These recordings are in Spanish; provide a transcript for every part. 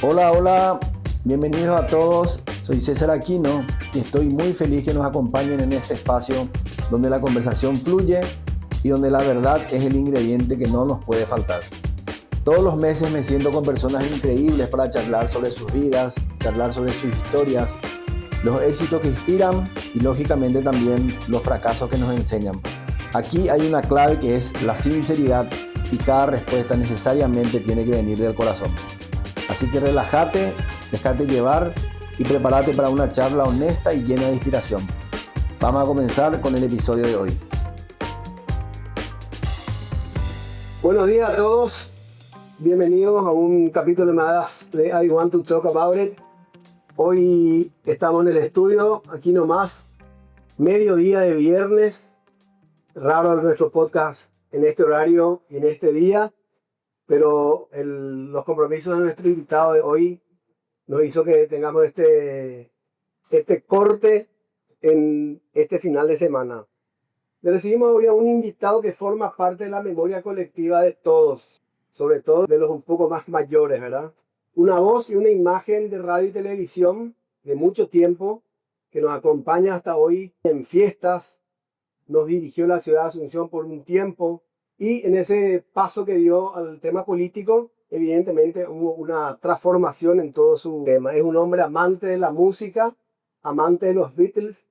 Hola, hola, bienvenidos a todos. Soy César Aquino y estoy muy feliz que nos acompañen en este espacio donde la conversación fluye y donde la verdad es el ingrediente que no nos puede faltar. Todos los meses me siento con personas increíbles para charlar sobre sus vidas, charlar sobre sus historias, los éxitos que inspiran y lógicamente también los fracasos que nos enseñan. Aquí hay una clave que es la sinceridad y cada respuesta necesariamente tiene que venir del corazón. Así que relájate, déjate llevar y prepárate para una charla honesta y llena de inspiración. Vamos a comenzar con el episodio de hoy. Buenos días a todos, bienvenidos a un capítulo más de I Want to Talk About It. Hoy estamos en el estudio, aquí nomás, mediodía de viernes. Raro nuestro podcast en este horario y en este día, pero los compromisos de nuestro invitado de hoy nos hizo que tengamos este corte en este final de semana. Le recibimos hoy a un invitado que forma parte de la memoria colectiva de todos, sobre todo de los un poco más mayores, ¿verdad? Una voz y una imagen de radio y televisión de mucho tiempo que nos acompaña hasta hoy en fiestas. Nos dirigió la ciudad de Asunción por un tiempo y en ese paso que dio al tema político, evidentemente hubo una transformación en todo su tema. Es un hombre amante de la música, amante de los Beatles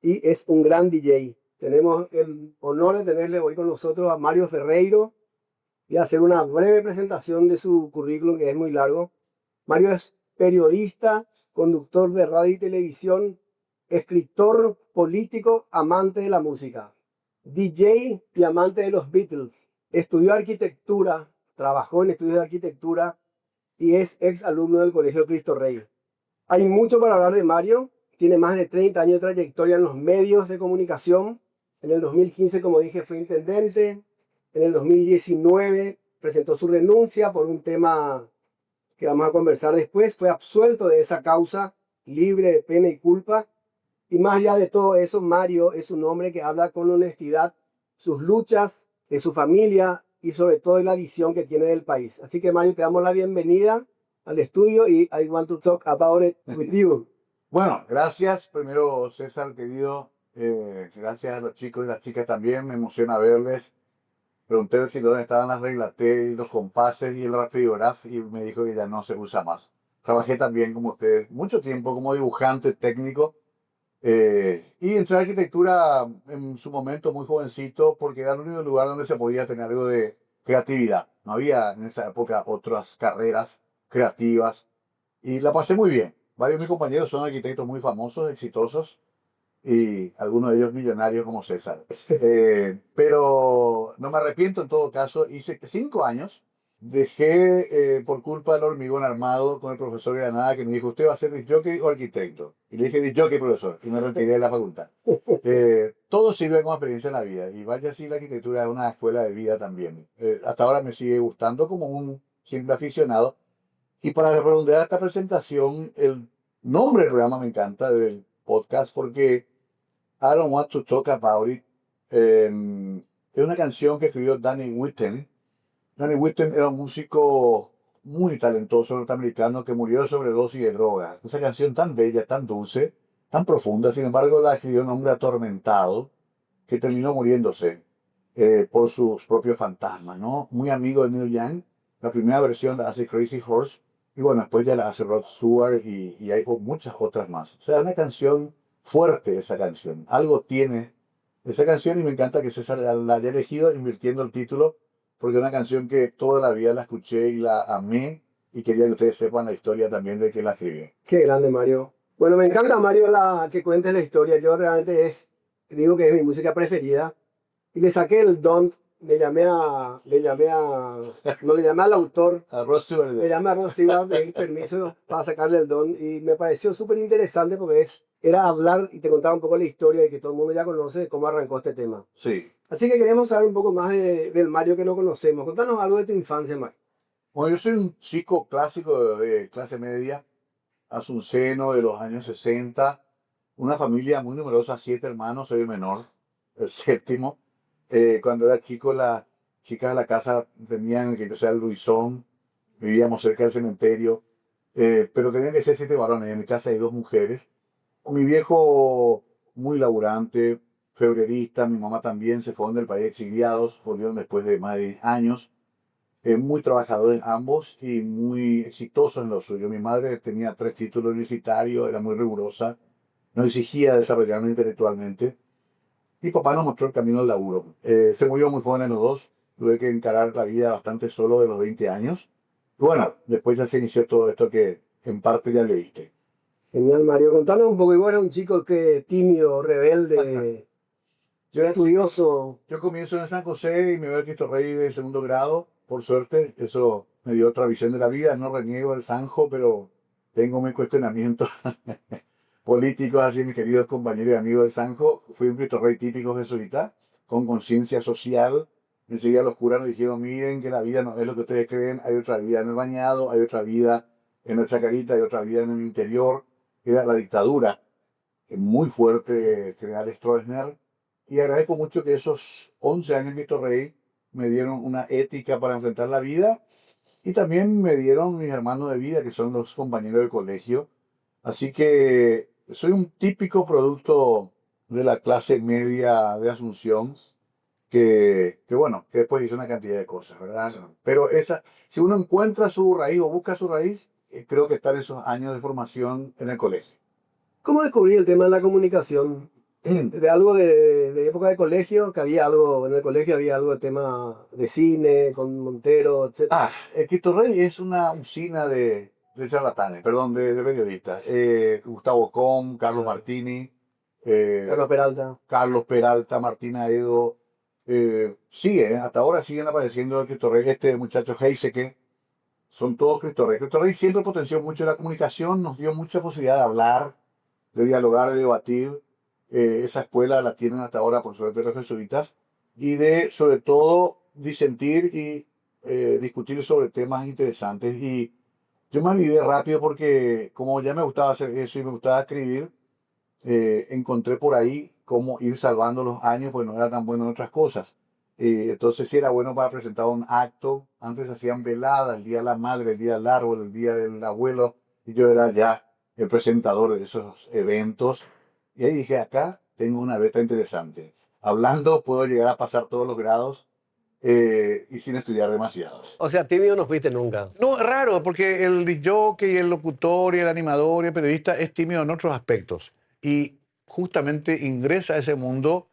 y es un gran DJ. Tenemos el honor de tenerle hoy con nosotros a Mario Ferreiro y hacer una breve presentación de su currículum que es muy largo. Mario es periodista, conductor de radio y televisión, escritor, político, amante de la música, DJ y amante de los Beatles. Estudió arquitectura, trabajó en estudios de arquitectura y es ex alumno del Colegio Cristo Rey. Hay mucho para hablar de Mario. Tiene más de 30 años de trayectoria en los medios de comunicación. En el 2015, como dije, fue intendente. En el 2019 presentó su renuncia por un tema que vamos a conversar después. Fue absuelto de esa causa, libre de pena y culpa. Y más allá de todo eso, Mario es un hombre que habla con honestidad sus luchas, de su familia y sobre todo de la visión que tiene del país. Así que Mario, te damos la bienvenida al estudio y I want to talk about it with you. Bueno, gracias. Primero, César, querido. Gracias a los chicos y las chicas también. Me emociona verles. Pregunté si dónde estaban las reglas T y los compases y el rastrillograph y me dijo que ya no se usa más. Trabajé también como ustedes mucho tiempo como dibujante técnico y entré a arquitectura en su momento muy jovencito porque era el único lugar donde se podía tener algo de creatividad. No había en esa época otras carreras creativas y la pasé muy bien. Varios de mis compañeros son arquitectos muy famosos, exitosos y algunos de ellos millonarios como César. Pero no me arrepiento en todo caso. Hice 5 años. Dejé por culpa del hormigón armado con el profesor Granada que me dijo, ¿usted va a ser disc-jockey o arquitecto? Y le dije disc-jockey, profesor, y me retiré de la facultad. Todo sirve como experiencia en la vida y vaya si la arquitectura es una escuela de vida también. Hasta ahora me sigue gustando como un simple aficionado. Y para redondear esta presentación, el nombre del programa me encanta, del podcast, porque I Don't Want to Talk About It es una canción que escribió Danny Whitten. Danny Whitten era un músico muy talentoso norteamericano que murió de sobredosis de drogas. Esa canción tan bella, tan dulce, tan profunda, sin embargo la escribió un hombre atormentado que terminó muriéndose por sus propios fantasmas, ¿no? Muy amigo de Neil Young. La primera versión la hace Crazy Horse y bueno, después ya la hace Rod Stewart y hay muchas otras más. O sea, una canción fuerte esa canción. Algo tiene esa canción y me encanta que César la haya elegido invirtiendo el título porque es una canción que toda la vida la escuché y la amé y quería que ustedes sepan la historia también de que la escribí. Qué grande, Mario. Bueno, me encanta, Mario, que cuentes la historia. Yo realmente digo que es mi música preferida. Y le saqué el don, no le llamé al autor, A Rod Stewart. le llamé a Rod Stewart, le di permiso para sacarle el don. Y me pareció súper interesante porque era hablar y te contaba un poco la historia y que todo el mundo ya conoce de cómo arrancó este tema. Sí. Así que queríamos saber un poco más del Mario que no conocemos. Contanos algo de tu infancia, Mario. Bueno, yo soy un chico clásico de clase media, asunceno de los años 60, una familia muy numerosa, 7 hermanos, soy el menor, el séptimo. Cuando era chico, las chicas de la casa tenían que yo sea el Luisón, vivíamos cerca del cementerio. pero tenían que ser 7 varones. En mi casa hay 2 mujeres. Mi viejo, muy laburante, febrerista, mi mamá también, se fueron del país exiliados, volvieron después de más de 10 años. Muy trabajadores ambos y muy exitosos en lo suyo. Mi madre tenía 3 títulos universitarios, era muy rigurosa, nos exigía desarrollarnos intelectualmente. Y papá nos mostró el camino del laburo. Se murió muy joven en los dos, tuve que encarar la vida bastante solo de los 20 años. Y bueno, después ya se inició todo esto que en parte ya leíste. Genial, Mario. Contanos un poco, igual era un chico que tímido, rebelde, Yo, estudioso. yo comienzo en San José y me veo al Cristo Rey de segundo grado, por suerte. Eso me dio otra visión de la vida. No reniego el Sanjo, pero tengo mis cuestionamientos políticos, así mis queridos compañeros y amigos del Sanjo. Fui un Cristo Rey típico jesuita, con conciencia social. Enseguida los curas nos dijeron, miren que la vida no es lo que ustedes creen, hay otra vida en el bañado, hay otra vida en la chacarita, hay otra vida en el interior. Era la dictadura muy fuerte de General Stroessner. Y agradezco mucho que esos 11 años en Cristo Rey me dieron una ética para enfrentar la vida y también me dieron mis hermanos de vida, que son los compañeros del colegio. Así que soy un típico producto de la clase media de Asunción, que bueno, que después hizo una cantidad de cosas, ¿verdad? Pero esa, si uno encuentra su raíz o busca su raíz, creo que están esos años de formación en el colegio. ¿Cómo descubrí el tema de la comunicación? De algo de época de colegio, que había algo, en el colegio había algo de tema de cine, con Montero, etcétera. El Cristo Rey es una usina de charlatanes, perdón, de periodistas. Gustavo Com, Carlos Martini, Carlos eh, Peralta. Carlos Peralta, Martina Edo. Sigue, hasta ahora siguen apareciendo el Cristo Rey. Este muchacho Heiseke, son todos Cristo Rey. Cristo Rey siempre potenció mucho la comunicación, nos dio mucha posibilidad de hablar, de dialogar, de debatir. Esa escuela la tienen hasta ahora, por suerte, los jesuitas. Y de, sobre todo, disentir y discutir sobre temas interesantes. Y yo me olvidé rápido porque como ya me gustaba hacer eso y me gustaba escribir, encontré por ahí cómo ir salvando los años, pues no era tan bueno en otras cosas. Entonces sí era bueno para presentar un acto. Antes hacían veladas, el Día de la Madre, el Día del Árbol, el Día del Abuelo, y yo era ya el presentador de esos eventos. Y ahí dije, acá tengo una beta interesante. Hablando puedo llegar a pasar todos los grados y sin estudiar demasiado. O sea, tímido no fuiste nunca. No, es raro, porque el disc-jockey, el locutor y el animador y el periodista es tímido en otros aspectos. Y justamente ingresa a ese mundo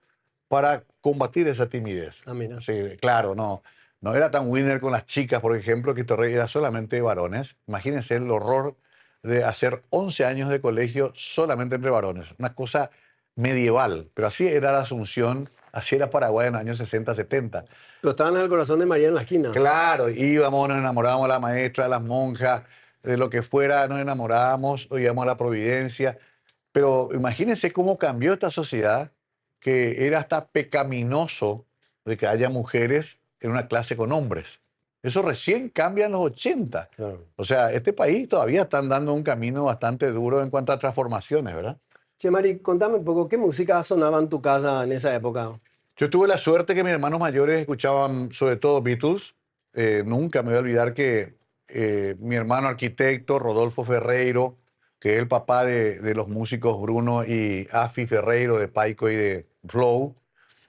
para combatir esa timidez. Ah, mira. Sí, claro, no. No era tan winner con las chicas, por ejemplo, que Torrey era solamente varones. Imagínense el horror de hacer 11 años de colegio solamente entre varones. Una cosa medieval. Pero así era la Asunción, así era Paraguay en los años 60, 70. Pero estaban en el corazón de María en la esquina. Claro, íbamos, nos enamorábamos de la maestra, de las monjas, de lo que fuera, nos enamorábamos, o íbamos a la Providencia. Pero imagínense cómo cambió esta sociedad, que era hasta pecaminoso de que haya mujeres en una clase con hombres. Eso recién cambia en los 80. Claro. O sea, este país todavía está dando un camino bastante duro en cuanto a transformaciones, ¿verdad? Che, Mari, contame un poco, ¿qué música sonaba en tu casa en esa época? Yo tuve la suerte que mis hermanos mayores escuchaban sobre todo Beatles. Nunca me voy a olvidar que mi hermano arquitecto, Rodolfo Ferreiro, que es el papá de los músicos Bruno y Afi Ferreiro de Paico y de Flow,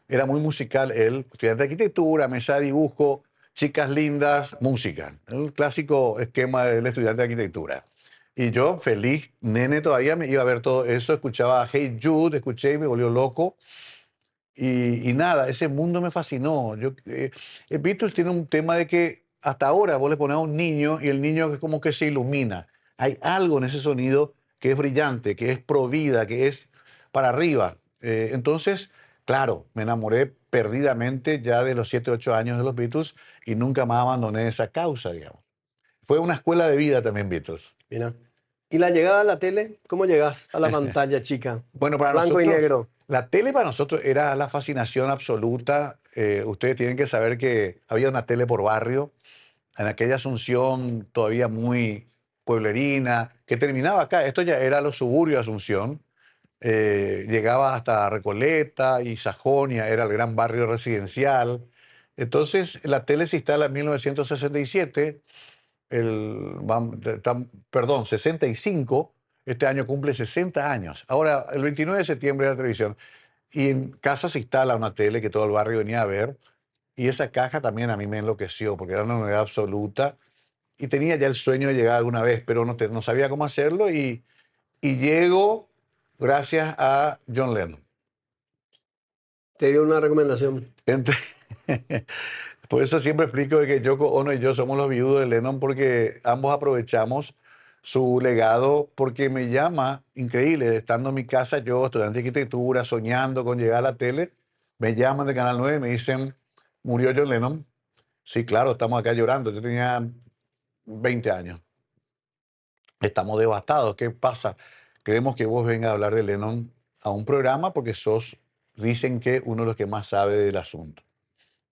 era muy musical él, estudiante de arquitectura, mesa de dibujo, chicas lindas, música. El clásico esquema del estudiante de arquitectura. Y yo, feliz, nene todavía, me iba a ver todo eso, escuchaba Hey Jude, escuché y me volvió loco. Y nada, ese mundo me fascinó. El Beatles tiene un tema de que hasta ahora vos le pones a un niño y el niño es como que se ilumina. Hay algo en ese sonido que es brillante, que es pro vida, que es para arriba. Entonces, claro, me enamoré perdidamente ya de los 7, 8 años de los Beatles y nunca más abandoné esa causa, digamos. Fue una escuela de vida también Beatles. Mira. ¿Y la llegada a la tele? ¿Cómo llegas a la pantalla chica? Bueno, para Blanco y nosotros, negro. la tele para nosotros era la fascinación absoluta. Ustedes tienen que saber que había una tele por barrio, en aquella Asunción todavía muy pueblerina, que terminaba acá. Esto ya era los suburbios de Asunción. Llegaba hasta Recoleta y Sajonia, era el gran barrio residencial. Entonces, la tele se instala en 1967 perdón, 65, este año cumple 60 años. Ahora, el 29 de septiembre de la televisión. Y en casa se instala una tele que todo el barrio venía a ver. Y esa caja también a mí me enloqueció, porque era una novedad absoluta. Y tenía ya el sueño de llegar alguna vez, pero no sabía cómo hacerlo. Y llego gracias a John Lennon. Te dio una recomendación. Ent- Por eso siempre explico de que Yoko Ono y yo somos los viudos de Lennon, porque ambos aprovechamos su legado, porque me llama, increíble, estando en mi casa, yo, estudiante de arquitectura, soñando con llegar a la tele, me llaman de Canal 9 y me dicen, murió John Lennon. Sí, claro, estamos acá llorando. Yo tenía 20 años. Estamos devastados. ¿Qué pasa? Queremos que vos vengas a hablar de Lennon a un programa porque dicen que uno de los que más sabe del asunto.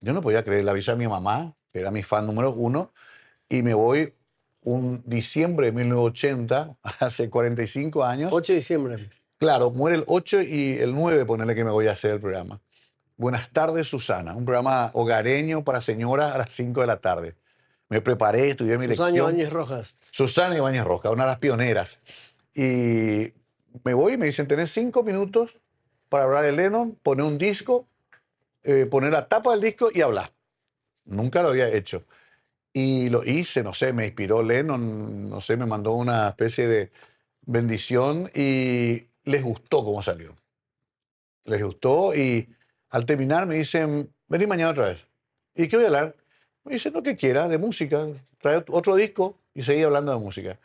Yo no podía creer, le avisé a mi mamá, que era mi fan número uno, y me voy un diciembre de 1980, hace 45 años. 8 de diciembre. Claro, muere el 8 y el 9, ponerle que me voy a hacer el programa. Buenas tardes, Susana, un programa hogareño para señoras a las 5 de la tarde. Me preparé, estudié mi Susana lección. Ibáñez Rojas. Susana Ibáñez Roca, una de las pioneras. Y me voy y me dicen, tenés 5 minutos para hablar de Lennon, poner un disco, poner la tapa del disco y hablar. Nunca lo había hecho. Y lo hice, no sé, me inspiró Lennon, no sé, me mandó una especie de bendición y les gustó cómo salió. Les gustó y al terminar me dicen, vení mañana otra vez. ¿Y qué voy a hablar? Me dicen lo que quiera, de música, trae otro disco y seguí hablando de música.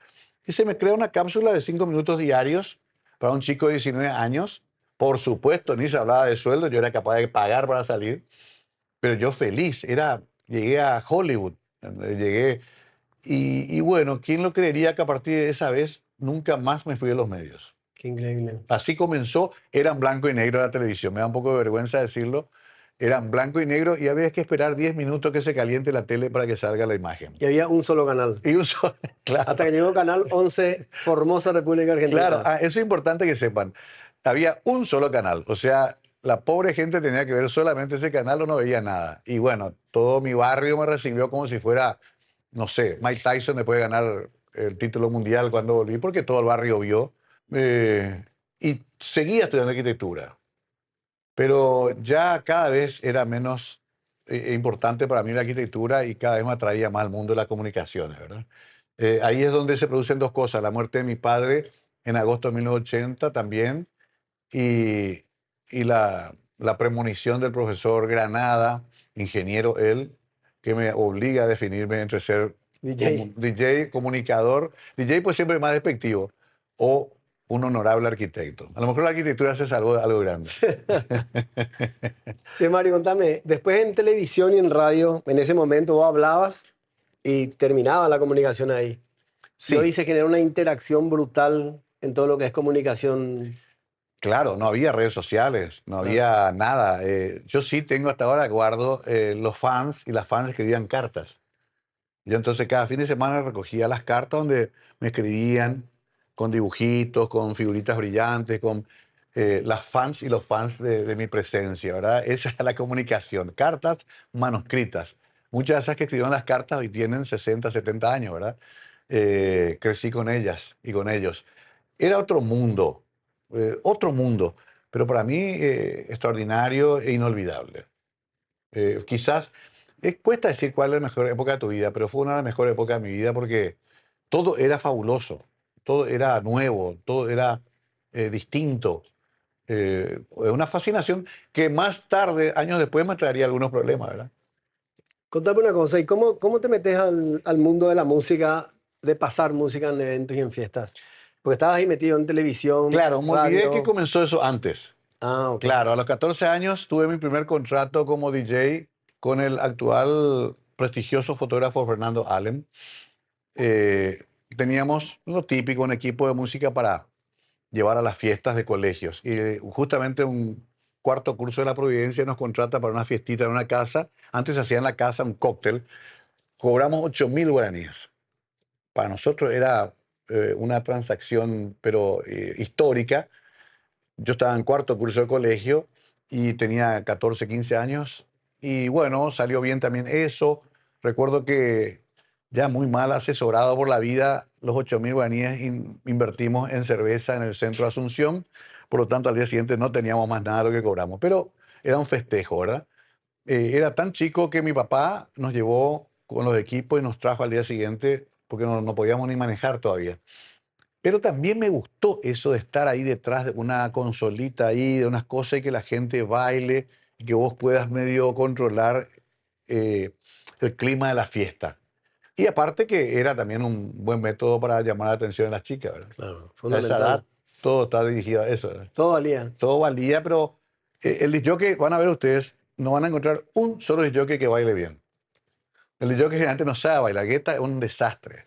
Y se me crea una cápsula de 5 minutos diarios para un chico de 19 años. Por supuesto, ni se hablaba de sueldo, yo era capaz de pagar para salir, pero yo feliz, llegué a Hollywood, llegué, y bueno, ¿quién lo creería que a partir de esa vez nunca más me fui de los medios? Qué increíble. Así comenzó, era en blanco y negro la televisión, me da un poco de vergüenza decirlo, era en blanco y negro y había que esperar 10 minutos que se caliente la tele para que salga la imagen. Y había un solo canal. Y un solo, claro. Hasta que llegó Canal 11, Formosa República Argentina. Claro, eso es importante que sepan. Había un solo canal, o sea, la pobre gente tenía que ver solamente ese canal o no veía nada. Y bueno, todo mi barrio me recibió como si fuera, no sé, Mike Tyson después de ganar el título mundial cuando volví, porque todo el barrio vio. Y seguía estudiando arquitectura, pero ya cada vez era menos importante para mí la arquitectura y cada vez me atraía más al mundo de las comunicaciones, ¿verdad? Ahí es donde se producen dos cosas, la muerte de mi padre en agosto de 1980 también y, y la premonición del profesor Granada, ingeniero él, que me obliga a definirme entre ser DJ. DJ, comunicador, DJ pues siempre más despectivo, o un honorable arquitecto. A lo mejor la arquitectura se salvó de algo grande. Sí, Mario, contame, después en televisión y en radio, en ese momento vos hablabas y terminaba la comunicación ahí. Sí, Y hoy se genera una interacción brutal en todo lo que es comunicación. claro, no había redes sociales, no Claro. había nada. Yo sí tengo hasta ahora, guardo los fans y las fans escribían cartas. Yo entonces cada fin de semana recogía las cartas donde me escribían con dibujitos, con figuritas brillantes, con las fans y los fans de mi presencia, ¿verdad? Esa es la comunicación. Cartas manuscritas. Muchas de esas que escribieron las cartas hoy tienen 60, 70 años, ¿verdad? Crecí con ellas y con ellos. Era otro mundo, pero para mí extraordinario e inolvidable. Quizás cuesta decir cuál es la mejor época de tu vida, pero fue una de las mejores épocas de mi vida porque todo era fabuloso, todo era nuevo, todo era distinto. Una fascinación que más tarde, años después, me traería algunos problemas, ¿verdad? Contame una cosa, ¿y cómo te metes al mundo de la música, de pasar música en eventos y en fiestas? Porque estabas ahí metido en televisión, Claro, me olvidé que radio. comenzó eso antes. Ah, ok. Claro, a los 14 años tuve mi primer contrato como DJ con el actual prestigioso fotógrafo Fernando Allen. Teníamos lo típico, un equipo de música para llevar a las fiestas de colegios. Y justamente un cuarto curso de la Providencia nos contrata para una fiestita en una casa. Antes se hacía en la casa un cóctel. Cobramos 8.000 guaraníes. Para nosotros era una transacción, pero histórica. Yo estaba en cuarto curso de colegio y tenía 14, 15 años. Y bueno, salió bien también eso. Recuerdo que ya muy mal asesorado por la vida, los 8.000 guaraníes invertimos en cerveza en el centro de Asunción. Por lo tanto, al día siguiente no teníamos más nada de lo que cobramos. Pero era un festejo, ¿verdad? Era tan chico que mi papá nos llevó con los equipos y nos trajo al día siguiente porque no podíamos ni manejar todavía. Pero también me gustó eso de estar ahí detrás de una consolita ahí, de unas cosas y que la gente baile y que vos puedas medio controlar eh, el clima de la fiesta. Y aparte que era también un buen método para llamar la atención de las chicas, ¿verdad? Claro, A esa edad fundamental. todo está dirigido a eso, ¿verdad? Todo valía. Todo valía, pero el disc jockey, van a ver ustedes, no van a encontrar un solo disc jockey que baile bien. El disc jockey generalmente no sabe bailar, gueta es un desastre.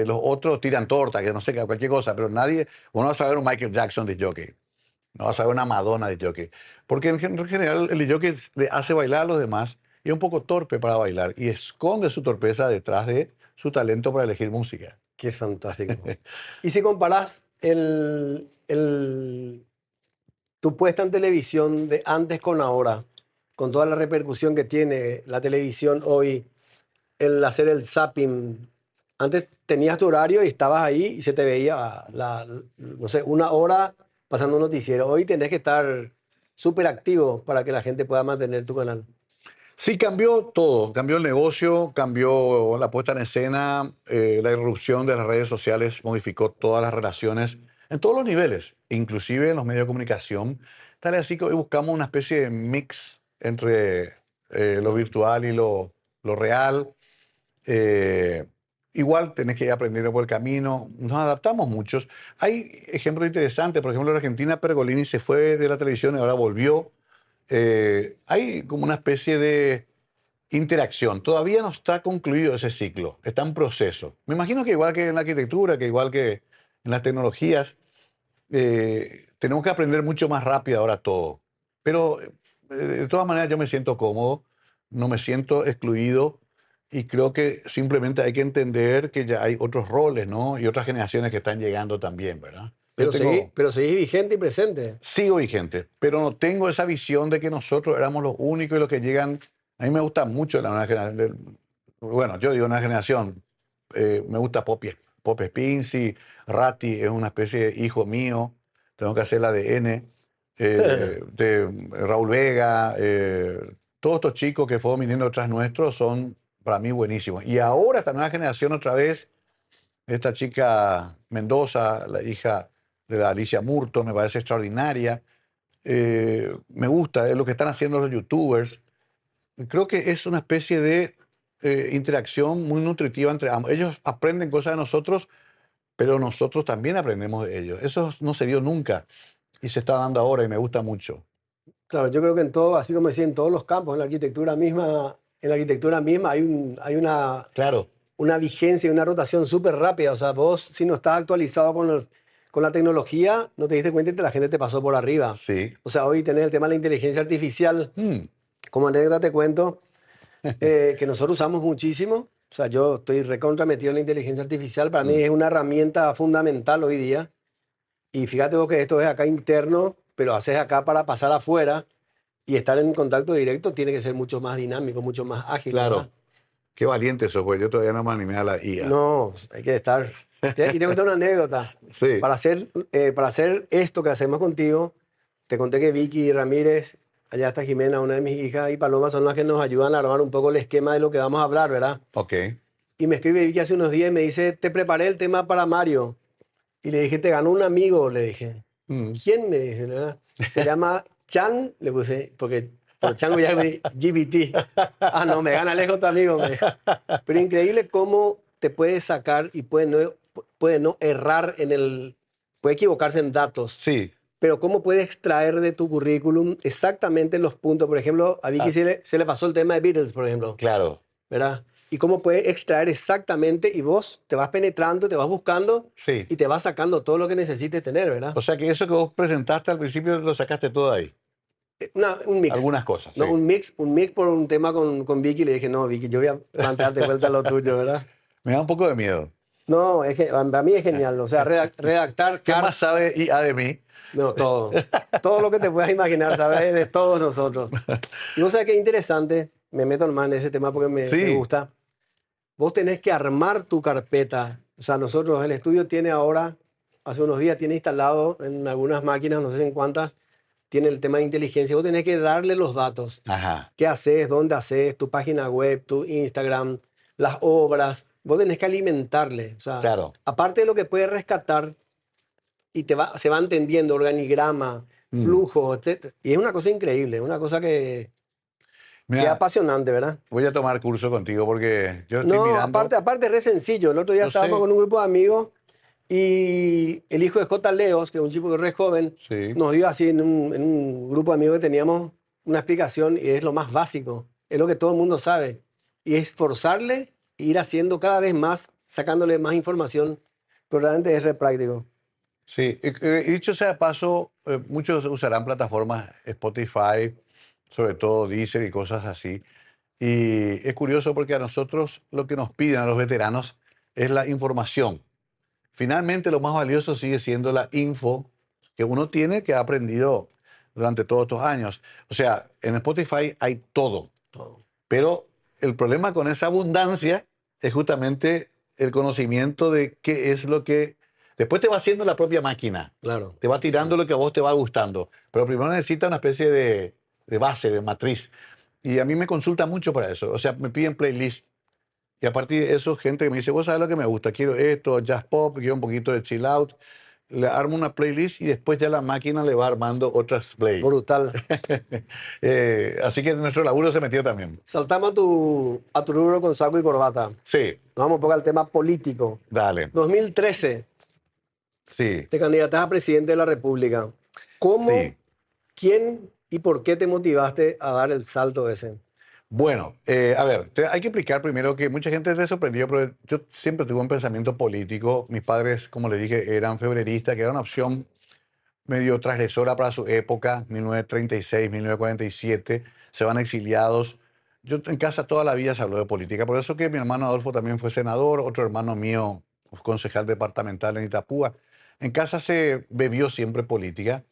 Los otros tiran torta, que no sé, cualquier cosa, pero nadie, uno va a saber un Michael Jackson disc jockey, no va a saber una Madonna disc jockey. Porque en general el disc jockey le hace bailar a los demás y es un poco torpe para bailar y esconde su torpeza detrás de su talento para elegir música. Qué fantástico. Y si comparás tu puesta en televisión de antes con ahora, con toda la repercusión que tiene la televisión hoy, el hacer el zapping. Antes tenías tu horario y estabas ahí y se te veía, no sé, una hora pasando un noticiero. Hoy tenés que estar súper activo para que la gente pueda mantener tu canal. Sí, cambió todo, cambió el negocio, cambió la puesta en escena, la irrupción de las redes sociales modificó todas las relaciones en todos los niveles, inclusive en los medios de comunicación. Tal es así que hoy buscamos una especie de mix entre lo virtual y lo real. Eh, Igual tenés que ir aprendiendo por el camino, nos adaptamos muchos. Hay ejemplos interesantes, por ejemplo, en Argentina Pergolini se fue de la televisión y ahora volvió. Hay como una especie de interacción. Todavía no está concluido ese ciclo, está en proceso. Me imagino que igual que en la arquitectura, que igual que en las tecnologías, tenemos que aprender mucho más rápido ahora todo. Pero de todas maneras yo me siento cómodo, no me siento excluido y creo que simplemente hay que entender que ya hay otros roles, ¿no? Y otras generaciones que están llegando también, ¿verdad? Yo tengo, Pero seguís vigente y presente. sigo vigente, pero no tengo esa visión de que nosotros éramos los únicos y los que llegan. A mí me gusta mucho la nueva generación. Bueno, yo digo una generación. Me gusta Pop Spincy, Ratti es una especie de hijo mío. Tengo que hacer el ADN. De Raúl Vega. Todos estos chicos que fueron viniendo detrás nuestros son para mí buenísimos. Y ahora esta nueva generación otra vez, esta chica Mendoza, la hija de la Alicia Murto, me parece extraordinaria. Me gusta lo que están haciendo los youtubers. Creo que es una especie de interacción muy nutritiva entre ambos. Ellos aprenden cosas de nosotros, pero nosotros también aprendemos de ellos. Eso no se dio nunca y se está dando ahora y me gusta mucho. Claro, yo creo que en todo, así como decía, en todos los campos, en la arquitectura misma hay Claro, una vigencia y una rotación súper rápida. O sea, vos si no estás actualizado con la tecnología, no te diste cuenta y la gente te pasó por arriba. sí. O sea, hoy tenés el tema de la inteligencia artificial. Mm, Como anécdota te cuento que nosotros usamos muchísimo. O sea, yo estoy recontra metido en la inteligencia artificial. Para mí mm. es una herramienta fundamental hoy día. Y fíjate vos que esto es acá interno, pero haces acá para pasar afuera y estar en contacto directo tiene que ser mucho más dinámico, mucho más ágil, ¿verdad? Claro, qué valiente eso, pues yo todavía no me animé a la IA. No, hay que estar. Y te voy a contar una anécdota. Sí, Para hacer esto que hacemos contigo, te conté que Vicky Ramírez, allá está Jimena, una de mis hijas, y Paloma son las que nos ayudan a armar un poco el esquema de lo que vamos a hablar, ¿verdad? ok. Y me escribe Vicky hace unos días y me dice, te preparé el tema para Mario. Y le dije, te ganó un amigo, le dije. Mm. ¿Quién? Me dice, ¿verdad? Se llama Chan, le puse, porque por Chango ya GPT. Ah, no, me gana lejos tu amigo. Me dijo. Pero increíble cómo te puede sacar y puede no errar puede equivocarse en datos, Sí, pero cómo puede extraer de tu currículum exactamente los puntos. Por ejemplo, a Vicky se le pasó el tema de Beatles, por ejemplo, claro, ¿verdad? Y cómo puede extraer exactamente y vos te vas penetrando, te vas buscando sí. y te vas sacando todo lo que necesites tener, ¿verdad? O sea que eso que vos presentaste al principio lo sacaste todo ahí. Un mix. Algunas cosas, No, sí. un mix por un tema con Vicky. Le dije, no, Vicky, yo voy a plantearte vuelta lo tuyo, ¿verdad? Me da un poco de miedo. No, para mí es genial. O sea, redactar ¿Qué más sabe IA de mí? no, todo. Todo lo que te puedas imaginar, ¿sabes? De todos nosotros. Y vos sabés qué interesante, me meto más en ese tema porque me Sí, gusta. vos tenés que armar tu carpeta. O sea, nosotros, el estudio tiene ahora, hace unos días, tiene instalado en algunas máquinas, no sé en cuántas, tiene el tema de inteligencia. Vos tenés que darle los datos. Ajá, ¿Qué haces? ¿Dónde haces? Tu página web, tu Instagram, las obras. Vos tenés que alimentarle. O sea, claro. aparte de lo que puede rescatar y se va entendiendo organigrama, Mm. flujo, etc. Y es una cosa increíble, una cosa que es Mira, apasionante, ¿verdad? voy a tomar curso contigo porque yo estoy No, mirando, aparte es re sencillo. El otro día yo estábamos sé, con un grupo de amigos y el hijo de J. Leos, que es un chico que es re joven, sí, nos dio así en un grupo de amigos que teníamos una explicación y es lo más básico, es lo que todo el mundo sabe. Y es forzarle e ir haciendo cada vez más, sacándole más información, pero realmente es re práctico. sí. Y dicho sea de paso, muchos usarán plataformas Spotify, sobre todo Deezer y cosas así. Y es curioso porque a nosotros lo que nos piden a los veteranos es la información. Finalmente, lo más valioso sigue siendo la info que uno tiene, que ha aprendido durante todos estos años. O sea, en Spotify hay todo, Todo. pero el problema con esa abundancia es justamente el conocimiento de qué es lo que después te va haciendo la propia máquina. Claro. Te va tirando lo que a vos te va gustando. Pero primero necesita una especie de base, de matriz. Y a mí me consulta mucho para eso. O sea, me piden playlist. Y a partir de eso, gente que me dice, vos sabés lo que me gusta, quiero esto, jazz pop, quiero un poquito de chill out. Le armo una playlist y después ya la máquina le va armando otras playlists. Brutal. Así que nuestro laburo se metió también. Saltamos a tu rubro con saco y corbata. Nos Sí, vamos un poco al tema político. dale. 2013, Sí, te candidatas a presidente de la República. ¿Cómo, sí. quién y por qué te motivaste a dar el salto ese? Bueno, a ver, hay que explicar primero que mucha gente se sorprendió, pero yo siempre tuve un pensamiento político. Mis padres, como le dije, eran febreristas, que era una opción medio transgresora para su época, 1936, 1947, se van exiliados. Yo en casa toda la vida se habló de política, por eso que mi hermano Adolfo también fue senador, otro hermano mío, concejal departamental en Itapúa. En casa se bebió siempre política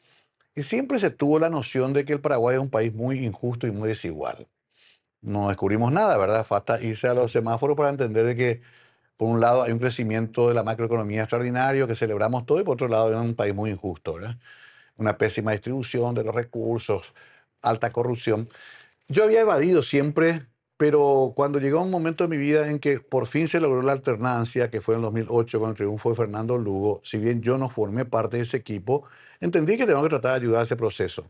y siempre se tuvo la noción de que el Paraguay es un país muy injusto y muy desigual. No descubrimos nada, ¿verdad? Falta irse a los semáforos para entender de que, por un lado, hay un crecimiento de la macroeconomía extraordinario que celebramos todo y por otro lado, es un país muy injusto, ¿verdad? Una pésima distribución de los recursos, alta corrupción. Yo había evadido siempre, pero cuando llegó un momento de mi vida en que por fin se logró la alternancia, que fue en 2008 con el triunfo de Fernando Lugo, si bien yo no formé parte de ese equipo, entendí que tengo que tratar de ayudar a ese proceso.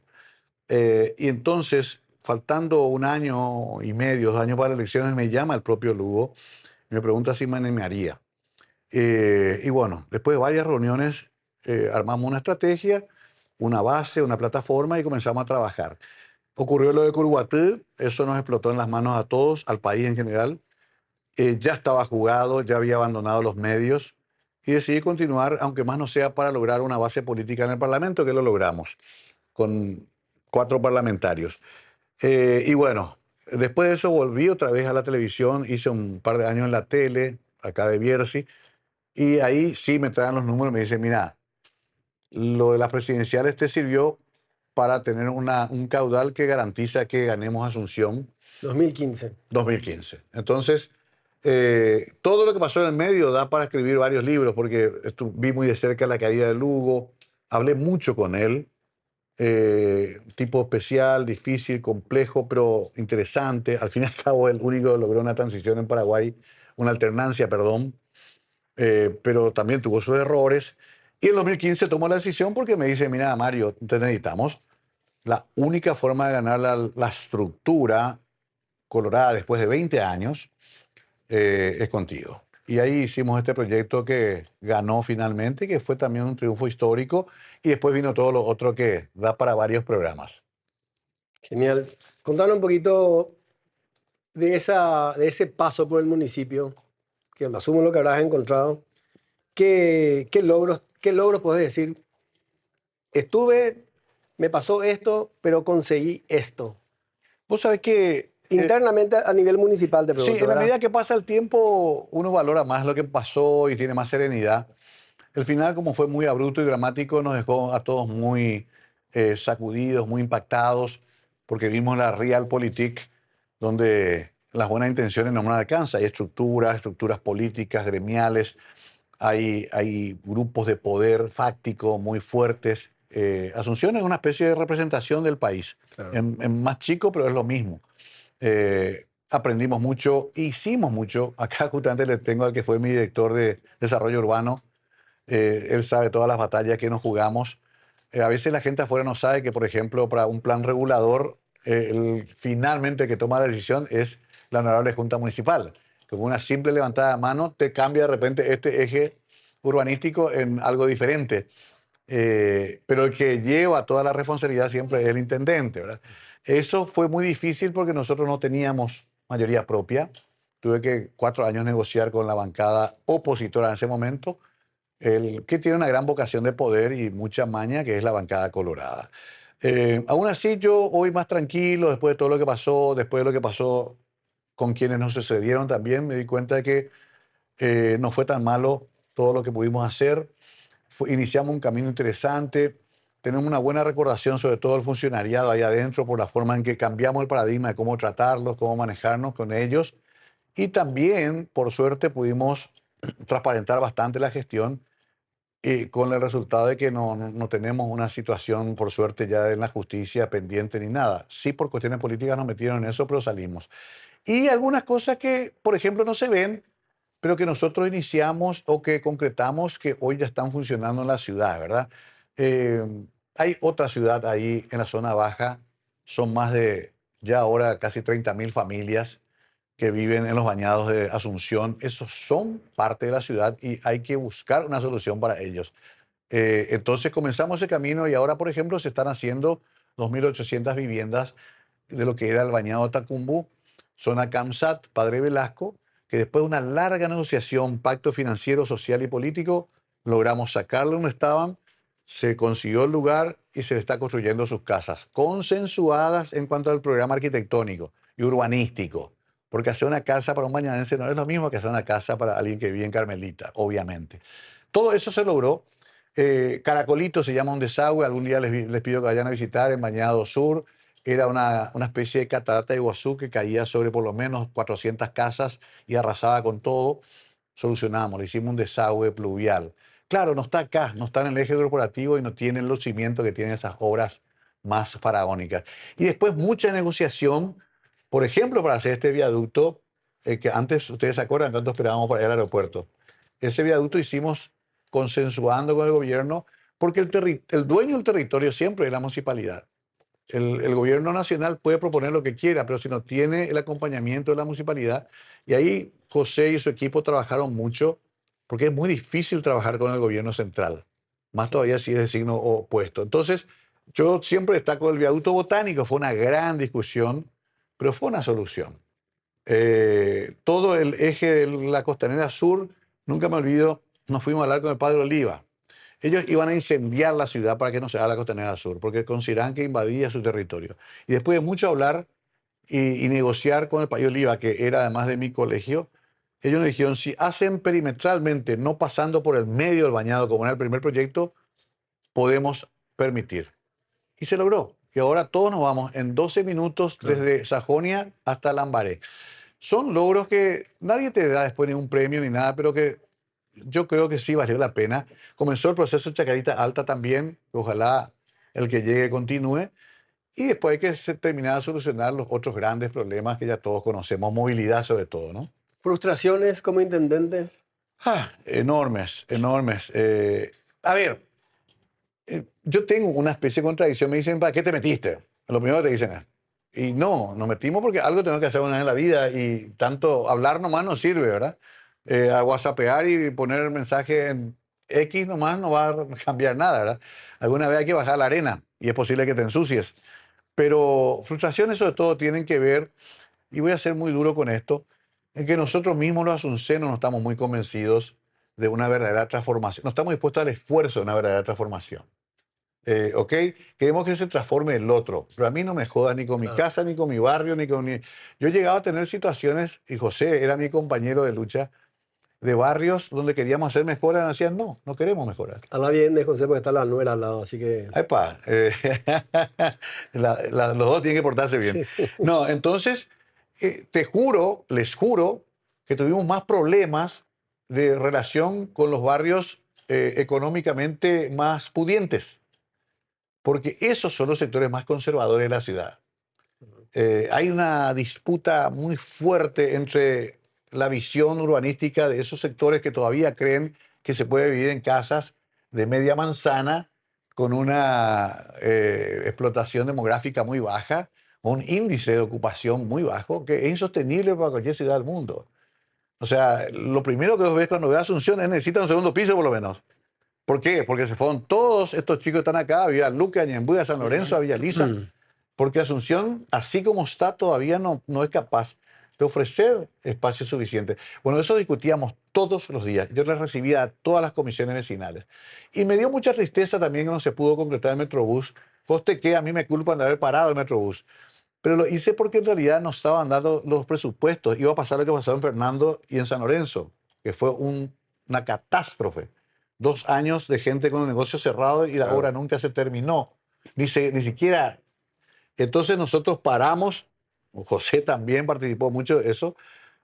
Y entonces, faltando un año y medio, 2 años para las elecciones, me llama el propio Lugo y me pregunta si me animaría. Y bueno, después de varias reuniones, armamos una estrategia, una base, una plataforma y comenzamos a trabajar. Ocurrió lo de Curuguatú, eso nos explotó en las manos a todos, al país en general. Ya estaba jugado, ya había abandonado los medios y decidí continuar, aunque más no sea para lograr una base política en el Parlamento, que lo logramos con 4 parlamentarios. Y bueno, después de eso volví otra vez a la televisión, hice un par de años en la tele, acá de Bierzi, y ahí sí me traen los números y me dicen, mira, lo de las presidenciales te sirvió para tener un caudal que garantiza que ganemos Asunción 2015. 2015. Entonces, todo lo que pasó en el medio da para escribir varios libros, porque vi muy de cerca la caída de Lugo, hablé mucho con él, tipo especial, difícil, complejo, pero interesante. Al fin y al cabo, el único que logró una transición en Paraguay, una alternancia, perdón, pero también tuvo sus errores. Y en 2015 tomó la decisión porque me dice, mira, Mario, te necesitamos. La única forma de ganar la estructura colorada después de 20 años es contigo. Y ahí hicimos este proyecto que ganó finalmente, que fue también un triunfo histórico. Y después vino todo lo otro que da para varios programas. Genial. Contanos un poquito de ese paso por el municipio, que asumo lo que habrás encontrado. ¿Qué logros podés decir? Estuve, me pasó esto, pero conseguí esto. Vos sabés que Internamente a nivel municipal te sí, pregunto, en la ¿verdad? medida que pasa el tiempo, uno valora más lo que pasó y tiene más serenidad. El final, como fue muy abrupto y dramático, nos dejó a todos muy sacudidos, muy impactados, porque vimos la realpolitik, donde las buenas intenciones no nos alcanzan. Hay estructuras políticas, gremiales, hay grupos de poder fáctico muy fuertes. Asunción es una especie de representación del país, Claro. en más chico, pero es lo mismo. Aprendimos mucho, hicimos mucho. Acá justamente le tengo al que fue mi director de desarrollo urbano. Él sabe todas las batallas que nos jugamos. A veces la gente afuera no sabe que, por ejemplo, para un plan regulador, finalmente el que toma la decisión es la honorable Junta Municipal. Con una simple levantada de mano te cambia de repente este eje urbanístico en algo diferente. Pero el que lleva toda la responsabilidad siempre es el intendente, ¿verdad? Eso fue muy difícil porque nosotros no teníamos mayoría propia. Tuve que 4 años negociar con la bancada opositora en ese momento, el que tiene una gran vocación de poder y mucha maña, que es la bancada colorada. Aún así, yo hoy más tranquilo, después de todo lo que pasó, después de lo que pasó con quienes nos sucedieron también, me di cuenta de que no fue tan malo todo lo que pudimos hacer. Iniciamos un camino interesante, tenemos una buena recordación sobre todo el funcionariado ahí adentro por la forma en que cambiamos el paradigma de cómo tratarlos, cómo manejarnos con ellos. Y también, por suerte, pudimos transparentar bastante la gestión, con el resultado de que no tenemos una situación, por suerte, ya en la justicia pendiente ni nada. Sí, por cuestiones políticas nos metieron en eso, pero salimos. Y algunas cosas que, por ejemplo, no se ven, pero que nosotros iniciamos o que concretamos que hoy ya están funcionando en la ciudad, ¿verdad? Eh, Hay otra ciudad ahí en la zona baja, son más de ya ahora casi 30.000 familias que viven en los bañados de Asunción. Esos son parte de la ciudad y hay que buscar una solución para ellos. Entonces comenzamos ese camino y ahora, por ejemplo, se están haciendo 2.800 viviendas de lo que era el bañado Tacumbu, zona Camsat, Padre Velasco, que después de una larga negociación, pacto financiero, social y político, logramos sacarlo donde estaban, se consiguió el lugar y se le está construyendo sus casas, consensuadas en cuanto al programa arquitectónico y urbanístico, porque hacer una casa para un bañadense no es lo mismo que hacer una casa para alguien que vive en Carmelita, obviamente. Todo eso se logró. Caracolito se llama un desagüe, algún día les pido que vayan a visitar en Bañado Sur. Era una especie de catarata de Iguazú que caía sobre por lo menos 400 casas y arrasaba con todo. Solucionamos, le hicimos un desagüe pluvial. Claro, no está acá, no está en el eje corporativo y no tiene los cimientos que tienen esas obras más faraónicas. Y después mucha negociación, por ejemplo, para hacer este viaducto, que antes, ustedes se acuerdan, cuánto esperábamos para ir al aeropuerto. Ese viaducto hicimos consensuando con el gobierno, porque el dueño del territorio siempre es la municipalidad. El gobierno nacional puede proponer lo que quiera, pero si no tiene el acompañamiento de la municipalidad, y ahí José y su equipo trabajaron mucho, porque es muy difícil trabajar con el gobierno central, más todavía si es de signo opuesto. Entonces, yo siempre destaco el viaducto botánico, fue una gran discusión, pero fue una solución. Todo el eje de la costanera sur, nunca me olvido, nos fuimos a hablar con el padre Oliva. Ellos iban a incendiar la ciudad para que no se haga la costanera sur, porque consideraban que invadía su territorio. Y después de mucho hablar y negociar con el padre Oliva, que era además de mi colegio, ellos nos dijeron, si hacen perimetralmente, no pasando por el medio del bañado, como era el primer proyecto, podemos permitir. Y se logró. Y ahora todos nos vamos en 12 minutos desde Sajonia hasta Lambaré. Son logros que nadie te da después ni un premio ni nada, pero que yo creo que sí valió la pena. Comenzó el proceso Chacarita Alta también, ojalá el que llegue continúe. Y después hay que terminar de solucionar los otros grandes problemas que ya todos conocemos, movilidad sobre todo, ¿no? ¿Frustraciones como intendente? Enormes, enormes. A ver, yo tengo una especie de contradicción. Me dicen, ¿para qué te metiste? Lo primero que te dicen es, y no, nos metimos porque algo tenemos que hacer una vez en la vida y tanto hablar nomás no sirve, ¿verdad? A whatsappear y poner el mensaje en X nomás no va a cambiar nada, ¿verdad? Alguna vez hay que bajar la arena y es posible que te ensucies. Pero frustraciones sobre todo tienen que ver, y voy a ser muy duro con esto, en que nosotros mismos los asuncenos no estamos muy convencidos de una verdadera transformación. No estamos dispuestos al esfuerzo de una verdadera transformación. ¿Ok? Queremos que se transforme el otro, pero a mí no me jodas ni con mi casa, ni con mi barrio, ni con mi... Yo he llegado a tener situaciones, y José era mi compañero de lucha, de barrios donde queríamos hacer mejoras, y decían, no, no queremos mejorar. Habla bien de José porque está la nuera al lado, así que... Epa, los dos tienen que portarse bien. No, entonces, te juro, les juro, que tuvimos más problemas de relación con los barrios económicamente más pudientes, porque esos son los sectores más conservadores de la ciudad. Hay una disputa muy fuerte entre la visión urbanística de esos sectores que todavía creen que se puede vivir en casas de media manzana con una explotación demográfica muy baja, un índice de ocupación muy bajo, que es insostenible para cualquier ciudad del mundo. O sea, lo primero que vos ves cuando ves Asunción es necesita un segundo piso por lo menos. ¿Por qué? Porque se fueron todos estos chicos que están acá, a Villa Luque, a Ñembuy, a San Lorenzo, a Villa Lisa, porque Asunción, así como está, todavía no es capaz de ofrecer espacios suficientes. Bueno, eso discutíamos todos los días. Yo les recibía a todas las comisiones vecinales. Y me dio mucha tristeza también que no se pudo concretar el Metrobús. Coste que a mí me culpan de haber parado el Metrobús. Pero lo hice porque en realidad no estaban dando los presupuestos. Iba a pasar lo que pasó en Fernando y en San Lorenzo, que fue una catástrofe. 2 años de gente con el negocio cerrado y la obra nunca se terminó. Ni siquiera. Entonces nosotros paramos, José también participó mucho de eso,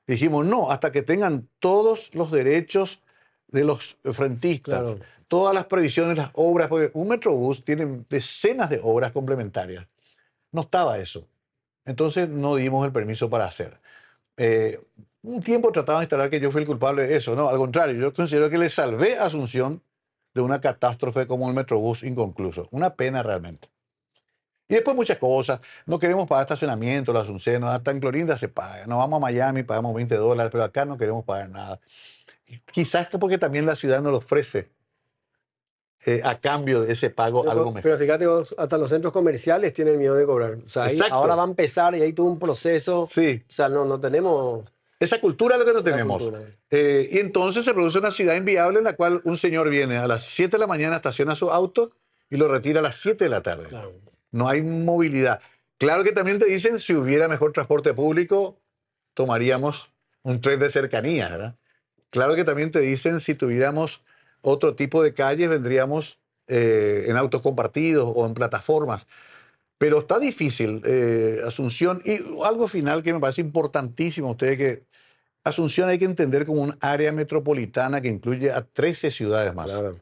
dijimos no, hasta que tengan todos los derechos de los frentistas, Claro. todas las previsiones, las obras, porque un Metrobús tiene decenas de obras complementarias. No estaba eso. Entonces no dimos el permiso para hacer. Un tiempo trataban de instalar que yo fui el culpable de eso. No, al contrario, yo considero que le salvé a Asunción de una catástrofe como el Metrobús inconcluso. Una pena realmente. Y después muchas cosas. No queremos pagar estacionamiento, la Asunción, hasta en Clorinda se paga. Nos vamos a Miami, pagamos $20, pero acá no queremos pagar nada. Quizás que porque también la ciudad nos lo ofrece a cambio de ese pago algo mejor. Pero fíjate vos, hasta los centros comerciales tienen miedo de cobrar. O sea, ahí Exacto. ahora va a empezar y hay todo un proceso. Sí. O sea, no tenemos Esa cultura es lo que no esa tenemos. cultura. Y entonces se produce una ciudad inviable en la cual un señor viene a las 7 de la mañana, estaciona su auto y lo retira a las 7 de la tarde. Claro. No hay movilidad. Claro que también te dicen, si hubiera mejor transporte público, tomaríamos un tren de cercanía, ¿verdad? Claro que también te dicen, si tuviéramos otro tipo de calles, vendríamos en autos compartidos o en plataformas. Pero está difícil, Asunción. Y algo final que me parece importantísimo, ustedes, que Asunción hay que entender como un área metropolitana que incluye a 13 ciudades más. Claro.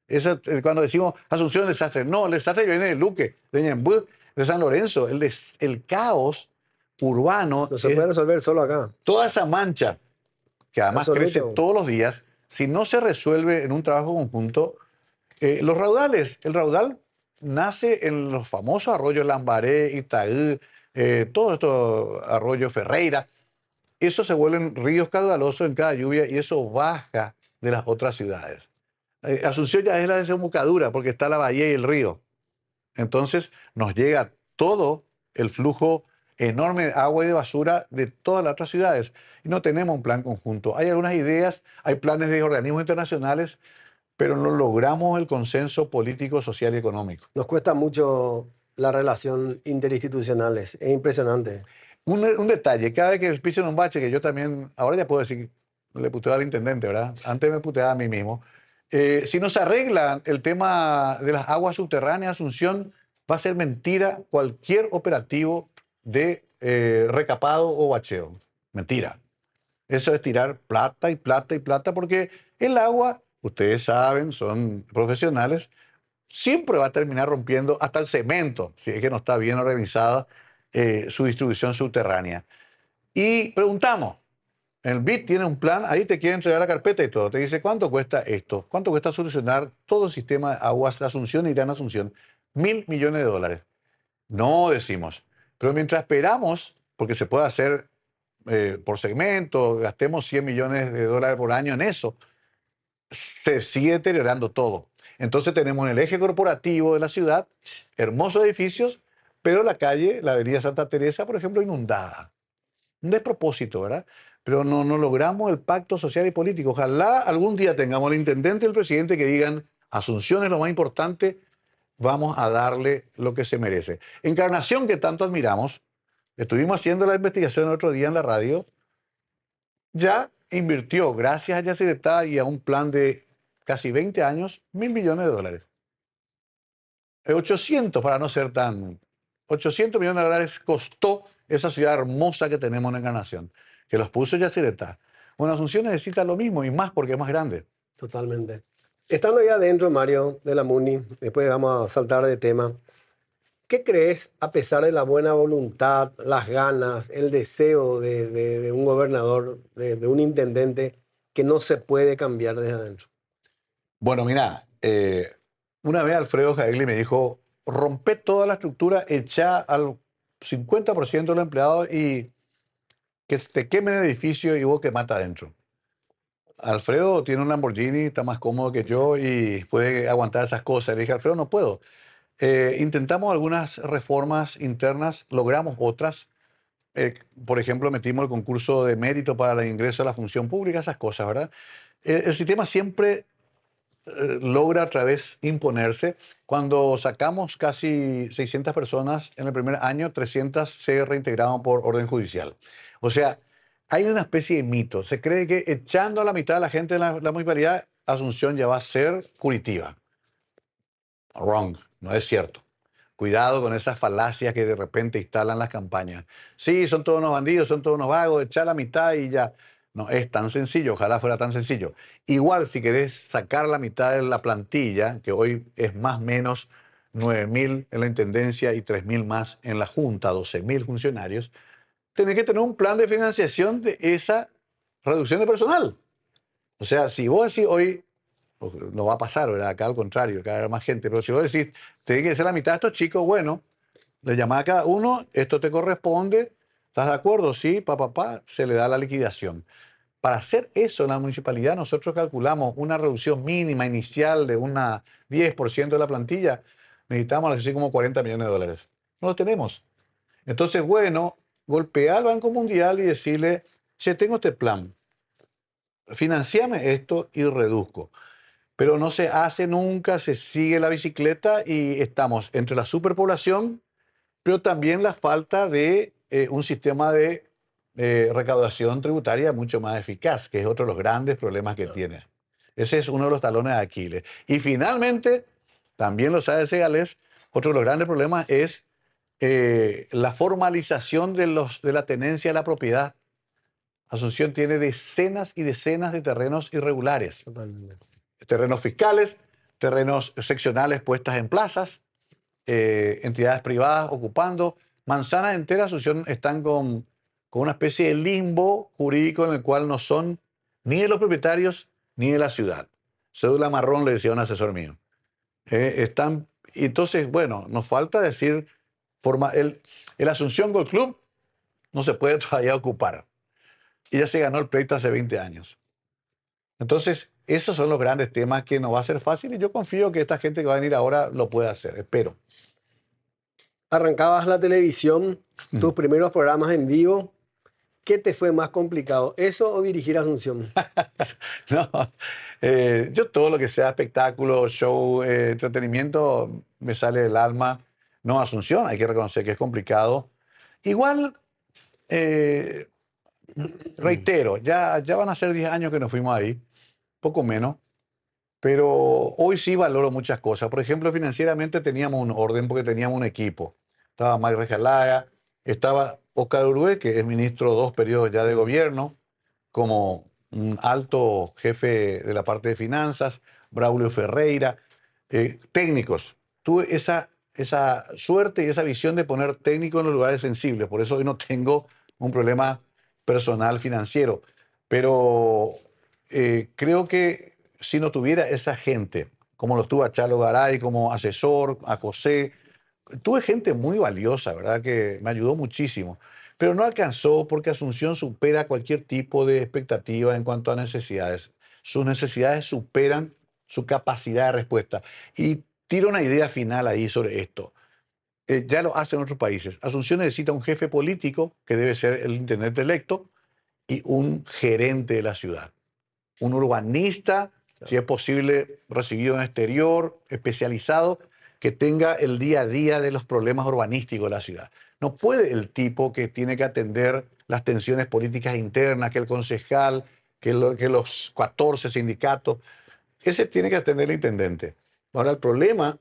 Eso, cuando decimos Asunción, desastre. No, el desastre viene de Luque, de Ñembuy, de San Lorenzo. El caos urbano, No se puede resolver solo acá. toda esa mancha, que además Absoluto. crece todos los días, si no se resuelve en un trabajo conjunto, los raudales, el raudal nace en los famosos arroyos Lambaré, Itaú, todos estos arroyos Ferreira. Esos se vuelven ríos caudalosos en cada lluvia y eso baja de las otras ciudades. Asunción ya es la desembocadura porque está la bahía y el río. Entonces nos llega todo el flujo enorme de agua y de basura de todas las otras ciudades y no tenemos un plan conjunto. Hay algunas ideas, hay planes de organismos internacionales, pero no logramos el consenso político, social y económico. Nos cuesta mucho la relación interinstitucional. Es impresionante. Un detalle, cada vez que pisen un bache, que yo también, ahora ya puedo decir, le puteo al intendente, ¿verdad? Antes me puteaba a mí mismo. Si no se arregla el tema de las aguas subterráneas, Asunción, va a ser mentira cualquier operativo de recapado o bacheo. Mentira. Eso es tirar plata y plata y plata, porque el agua, ustedes saben, son profesionales, siempre va a terminar rompiendo hasta el cemento, si es que no está bien organizada su distribución subterránea. Y preguntamos, el BID tiene un plan, ahí te quiere entregar la carpeta y todo, te dice, ¿cuánto cuesta esto? ¿Cuánto cuesta solucionar todo el sistema de aguas de Asunción y Irán Asunción? $1.000 millones. No, decimos, pero mientras esperamos, porque se puede hacer por segmento, gastemos $100 millones por año en eso, se sigue deteriorando todo. Entonces tenemos en el eje corporativo de la ciudad hermosos edificios, pero la calle, la avenida Santa Teresa, por ejemplo, inundada. Un despropósito, ¿verdad? Pero no logramos el pacto social y político. Ojalá algún día tengamos el intendente y el presidente que digan, Asunción es lo más importante, vamos a darle lo que se merece. Encarnación, que tanto admiramos, estuvimos haciendo la investigación el otro día en la radio, ya invirtió, gracias a Yacyretá y a un plan de casi 20 años, $1.000 millones. 800 para no ser tan 800 millones de dólares costó esa ciudad hermosa que tenemos en Encarnación, que los puso Yacyretá. Bueno, Asunción necesita lo mismo y más porque es más grande. Totalmente. Estando ya dentro, Mario, de la MUNI, después vamos a saltar de tema. ¿Qué crees, a pesar de la buena voluntad, las ganas, el deseo de un gobernador, de un intendente, que no se puede cambiar desde adentro? Bueno, mira, una vez Alfredo Jaegli me dijo, rompe toda la estructura, echa al 50% de los empleados y que te quemen el edificio y vos que mata adentro. Alfredo tiene un Lamborghini, está más cómodo que yo y puede aguantar esas cosas. Le dije, Alfredo, no puedo. Intentamos algunas reformas internas, logramos otras. Por ejemplo, metimos el concurso de mérito para el ingreso a la función pública, esas cosas, ¿verdad? El sistema siempre logra otra vez imponerse. Cuando sacamos casi 600 personas en el primer año, 300 se reintegraron por orden judicial. O sea, hay una especie de mito. Se cree que echando a la mitad de la gente de la municipalidad, Asunción ya va a ser Curitiba. Wrong, no es cierto. Cuidado con esas falacias que de repente instalan las campañas. Sí, son todos unos bandidos, son todos unos vagos, echar la mitad y ya. No es tan sencillo, ojalá fuera tan sencillo. Igual si querés sacar la mitad de la plantilla, que hoy es más o menos 9.000 en la Intendencia y 3.000 más en la Junta, 12.000 funcionarios, tenés que tener un plan de financiación de esa reducción de personal. O sea, si vos decís hoy, no va a pasar, ¿verdad? Acá al contrario, cada vez más gente, pero si vos decís, tiene que ser la mitad de estos chicos, bueno, le llamás a cada uno, esto te corresponde, ¿estás de acuerdo? Sí, se le da la liquidación. Para hacer eso en la municipalidad, nosotros calculamos una reducción mínima inicial de una 10% de la plantilla, necesitamos así como 40 millones de dólares. No lo tenemos. Entonces, bueno, golpear al Banco Mundial y decirle, che, tengo este plan, financiame esto y reduzco. Pero no se hace nunca, se sigue la bicicleta y estamos entre la superpoblación, pero también la falta de un sistema de recaudación tributaria mucho más eficaz, que es otro de los grandes problemas que tiene. Ese es uno de los talones de Aquiles. Y finalmente, también lo sabe Segales, otro de los grandes problemas es la formalización de la tenencia de la propiedad. Asunción tiene decenas y decenas de terrenos irregulares, Totalmente. terrenos fiscales, terrenos seccionales puestas en plazas, entidades privadas ocupando. Manzanas enteras, Asunción, están con una especie de limbo jurídico en el cual no son ni de los propietarios ni de la ciudad. Cédula marrón, le decía un asesor mío. Y entonces, bueno, nos falta decir, el Asunción Golf Club no se puede todavía ocupar. Y ya se ganó el pleito hace 20 años. Entonces, esos son los grandes temas que no va a ser fácil y yo confío que esta gente que va a venir ahora lo pueda hacer, espero. Arrancabas la televisión, tus primeros programas en vivo. ¿Qué te fue más complicado, eso o dirigir Asunción? No, yo todo lo que sea espectáculo, show, entretenimiento, me sale del alma. No, Asunción, hay que reconocer que es complicado. Igual, eh, reitero, ya van a ser 10 años que nos fuimos ahí, poco menos. Pero hoy sí valoro muchas cosas. Por ejemplo, financieramente teníamos un orden porque teníamos un equipo. Estaba Mike Rejalaga, estaba Oscar Urué, que es ministro 2 periodos ya de gobierno, como un alto jefe de la parte de finanzas, Braulio Ferreira, técnicos. Tuve esa suerte y esa visión de poner técnicos en los lugares sensibles. Por eso hoy no tengo un problema personal financiero. Pero creo que si no tuviera esa gente, como lo tuvo a Chalo Garay como asesor, a José, tuve gente muy valiosa, ¿verdad? Que me ayudó muchísimo. Pero no alcanzó porque Asunción supera cualquier tipo de expectativa en cuanto a necesidades. Sus necesidades superan su capacidad de respuesta. Y tiro una idea final ahí sobre esto. Ya lo hacen otros países. Asunción necesita un jefe político, que debe ser el intendente electo, y un gerente de la ciudad. Un urbanista, si es posible, recibido en el exterior, especializado, que tenga el día a día de los problemas urbanísticos de la ciudad. No puede el tipo que tiene que atender las tensiones políticas internas, que el concejal, que los 14 sindicatos, ese tiene que atender el intendente. Ahora, el problema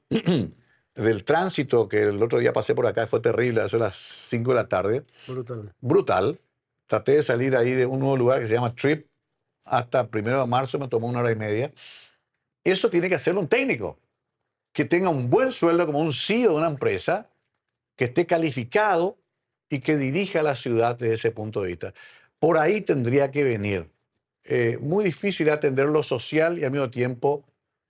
del tránsito, que el otro día pasé por acá, fue terrible, eso a las 5 de la tarde, Brutal. brutal. Traté de salir ahí de un nuevo lugar que se llama Trip, hasta 1 de marzo me tomó 1 hora y media. Eso tiene que hacerlo un técnico, que tenga un buen sueldo como un CEO de una empresa, que esté calificado y que dirija la ciudad desde ese punto de vista. Por ahí tendría que venir. Muy difícil atender lo social y al mismo tiempo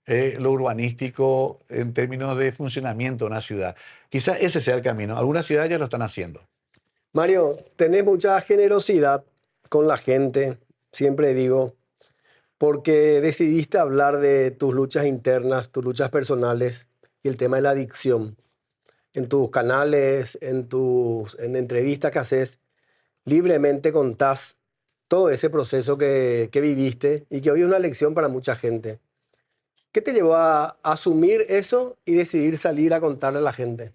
lo urbanístico en términos de funcionamiento de una ciudad. Quizás ese sea el camino. Algunas ciudades ya lo están haciendo. Mario, tenés mucha generosidad con la gente, siempre digo, porque decidiste hablar de tus luchas internas, tus luchas personales y el tema de la adicción. En tus canales, en entrevistas que haces, libremente contás todo ese proceso que viviste y que hoy es una lección para mucha gente. ¿Qué te llevó a asumir eso y decidir salir a contarle a la gente?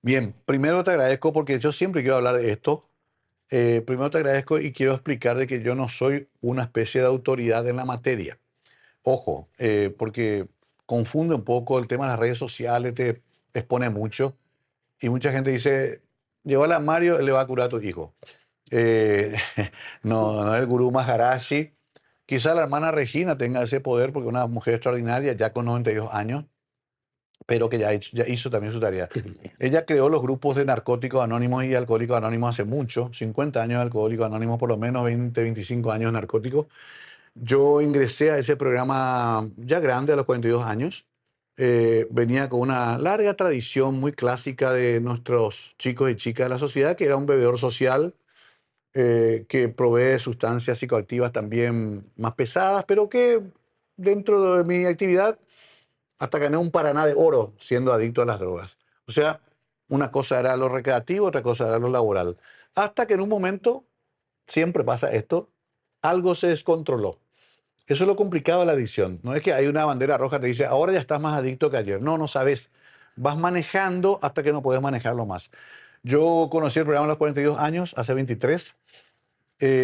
Bien, primero te agradezco porque yo siempre quiero hablar de esto. Primero te agradezco y quiero explicar de que yo no soy una especie de autoridad en la materia. Ojo, porque confunde un poco el tema de las redes sociales, te expone mucho y mucha gente dice, llévala a Mario, él le va a curar a tu hijo. Eh, no es el gurú Maharashi. Quizá la hermana Regina tenga ese poder porque es una mujer extraordinaria, ya con 92 años, pero que ya hizo también su tarea. Ella creó los grupos de narcóticos anónimos y alcohólicos anónimos hace mucho, 50 años de alcohólicos anónimos, por lo menos 20, 25 años de narcóticos. Yo ingresé a ese programa ya grande, a los 42 años. Venía con una larga tradición muy clásica de nuestros chicos y chicas de la sociedad, que era un bebedor social que provee sustancias psicoactivas también más pesadas, pero que dentro de mi actividad hasta gané un Paraná de oro siendo adicto a las drogas. O sea, una cosa era lo recreativo, otra cosa era lo laboral. Hasta que en un momento, siempre pasa esto, algo se descontroló. Eso es lo complicado de la adicción. No es que hay una bandera roja que te dice, ahora ya estás más adicto que ayer. No, no sabes. Vas manejando hasta que no puedes manejarlo más. Yo conocí el programa a los 42 años, hace 23.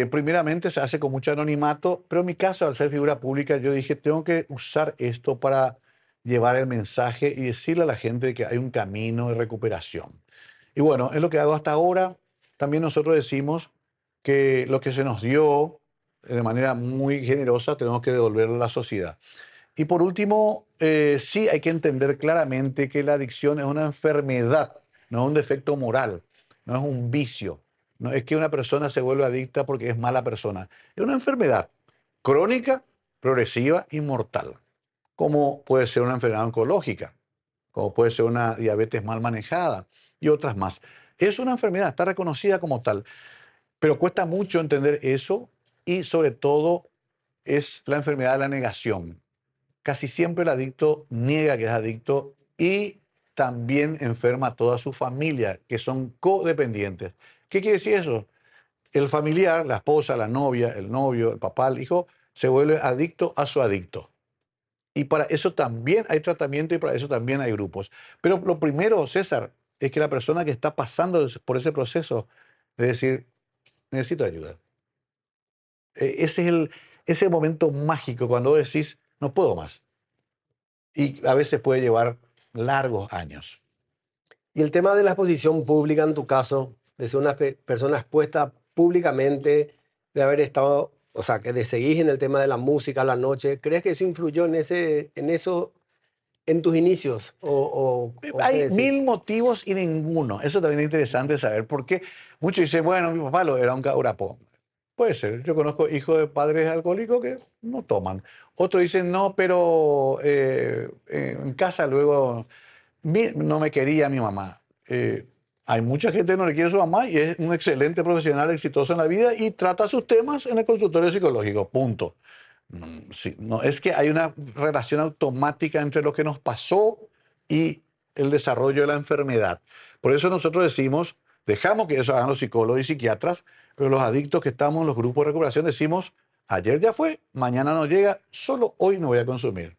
Primeramente se hace con mucho anonimato, pero en mi caso, al ser figura pública, yo dije, tengo que usar esto para llevar el mensaje y decirle a la gente que hay un camino de recuperación. Y bueno, es lo que hago hasta ahora. También nosotros decimos que lo que se nos dio de manera muy generosa tenemos que devolverlo a la sociedad. Y por último, sí hay que entender claramente que la adicción es una enfermedad, no es un defecto moral, no es un vicio. No es que una persona se vuelva adicta porque es mala persona. Es una enfermedad crónica, progresiva y mortal, como puede ser una enfermedad oncológica, como puede ser una diabetes mal manejada y otras más. Es una enfermedad, está reconocida como tal, pero cuesta mucho entender eso y sobre todo es la enfermedad de la negación. Casi siempre el adicto niega que es adicto y también enferma a toda su familia, que son codependientes. ¿Qué quiere decir eso? El familiar, la esposa, la novia, el novio, el papá, el hijo, se vuelve adicto a su adicto. Y para eso también hay tratamiento y para eso también hay grupos. Pero lo primero, César, es que la persona que está pasando por ese proceso de decir, necesito ayuda. Ese es ese momento mágico cuando vos decís, no puedo más. Y a veces puede llevar largos años. Y el tema de la exposición pública, en tu caso, de ser una persona expuesta públicamente, de haber estado, o sea, que de seguir en el tema de la música a la noche, ¿crees que eso influyó en eso, en tus inicios? ¿O qué Hay decís? mil motivos y ninguno. Eso también es interesante saber por qué. Muchos dicen, bueno, mi papá era un caurapo. Puede ser. Yo conozco hijos de padres alcohólicos que no toman. Otros dicen, no, pero en casa luego no me quería mi mamá. Hay mucha gente que no le quiere a su mamá y es un excelente profesional, exitoso en la vida y trata sus temas en el consultorio psicológico. Punto. Sí, no, es que hay una relación automática entre lo que nos pasó y el desarrollo de la enfermedad. Por eso nosotros decimos, dejamos que eso hagan los psicólogos y psiquiatras, pero los adictos que estamos en los grupos de recuperación decimos, ayer ya fue, mañana no llega, solo hoy no voy a consumir.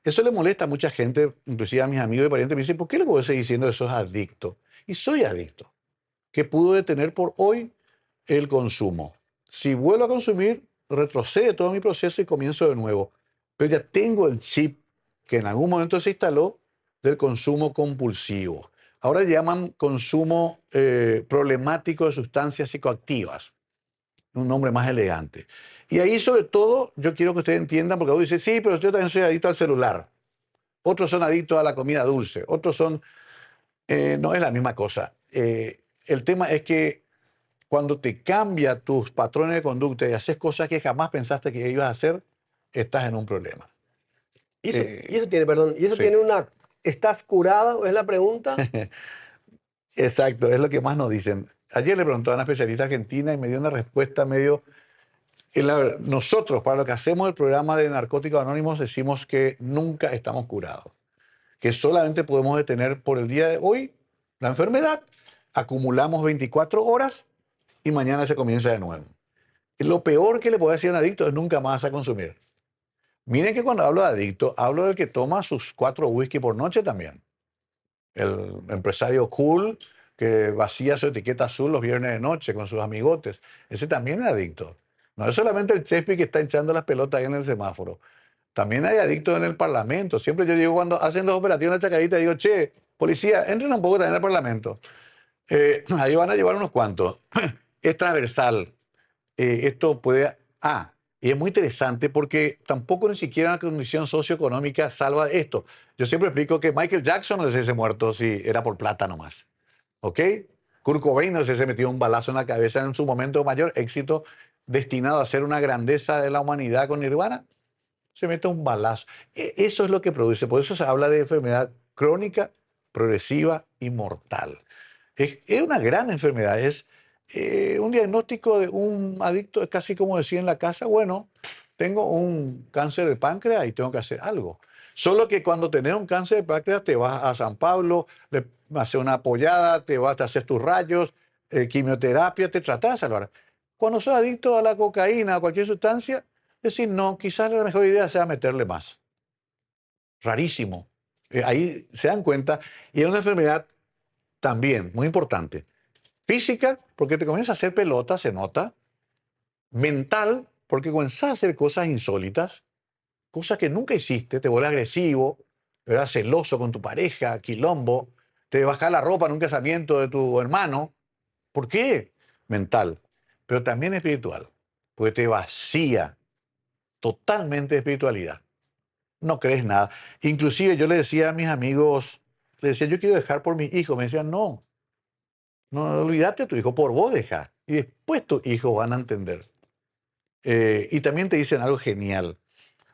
Eso le molesta a mucha gente, inclusive a mis amigos y parientes, me dicen, ¿por qué le puedo seguir diciendo eso es adicto? Y soy adicto, que pudo detener por hoy el consumo. Si vuelvo a consumir, retrocede todo mi proceso y comienzo de nuevo. Pero ya tengo el chip que en algún momento se instaló del consumo compulsivo. Ahora llaman consumo problemático de sustancias psicoactivas, un nombre más elegante. Y ahí sobre todo yo quiero que ustedes entiendan, porque uno dice, sí, pero yo también soy adicto al celular. Otros son adictos a la comida dulce, otros son... no es la misma cosa. El tema es que cuando te cambia tus patrones de conducta y haces cosas que jamás pensaste que ibas a hacer, estás en un problema. Y eso tiene, perdón, y eso Sí. tiene una... ¿Estás curado? Es la pregunta. Exacto, es lo que más nos dicen. Ayer le preguntó a una especialista argentina y me dio una respuesta medio... nosotros, para lo que hacemos el programa de Narcóticos Anónimos, decimos que nunca estamos curados, que solamente podemos detener por el día de hoy la enfermedad, acumulamos 24 horas y mañana se comienza de nuevo. Y lo peor que le puede decir a un adicto es nunca más a consumir. Miren que cuando hablo de adicto, hablo del que toma sus 4 whisky por noche también. El empresario cool que vacía su etiqueta azul los viernes de noche con sus amigotes. Ese también es adicto. No es solamente el Chespi que está hinchando las pelotas ahí en el semáforo. También hay adictos en el Parlamento. Siempre yo digo cuando hacen los operativos en la Chacarita, digo, che, policía, entren un poco también al Parlamento. Ahí van a llevar unos cuantos. Es transversal. Esto puede... y es muy interesante porque tampoco ni siquiera una condición socioeconómica salva esto. Yo siempre explico que Michael Jackson no se hubiese muerto si era por plata nomás. ¿Ok? Kurt Cobain no se hubiese metido un balazo en la cabeza en su momento de mayor éxito, destinado a ser una grandeza de la humanidad con Nirvana. Se mete un balazo. Eso es lo que produce. Por eso se habla de enfermedad crónica, progresiva y mortal. Es una gran enfermedad. Es un diagnóstico de un adicto. Es casi como decir en la casa, bueno, tengo un cáncer de páncreas y tengo que hacer algo. Solo que cuando tenés un cáncer de páncreas te vas a San Pablo, le haces una apoyada, te vas a hacer tus rayos, quimioterapia, te tratás de salvar. Cuando sos adicto a la cocaína, a cualquier sustancia, decir, no, quizás la mejor idea sea meterle más. Rarísimo. Ahí se dan cuenta. Y es una enfermedad también muy importante. Física, porque te comienza a hacer pelota, se nota. Mental, porque comenzás a hacer cosas insólitas, cosas que nunca hiciste, te vuelves agresivo, ¿verdad? Celoso con tu pareja, quilombo, te bajas la ropa en un casamiento de tu hermano. ¿Por qué? Mental, pero también espiritual, porque te vacía totalmente de espiritualidad. No crees nada. Inclusive yo le decía a mis amigos, le decía, yo quiero dejar por mis hijos. Me decían, no, no olvídate a tu hijo, por vos deja. Y después tus hijos van a entender. Y también te dicen algo genial.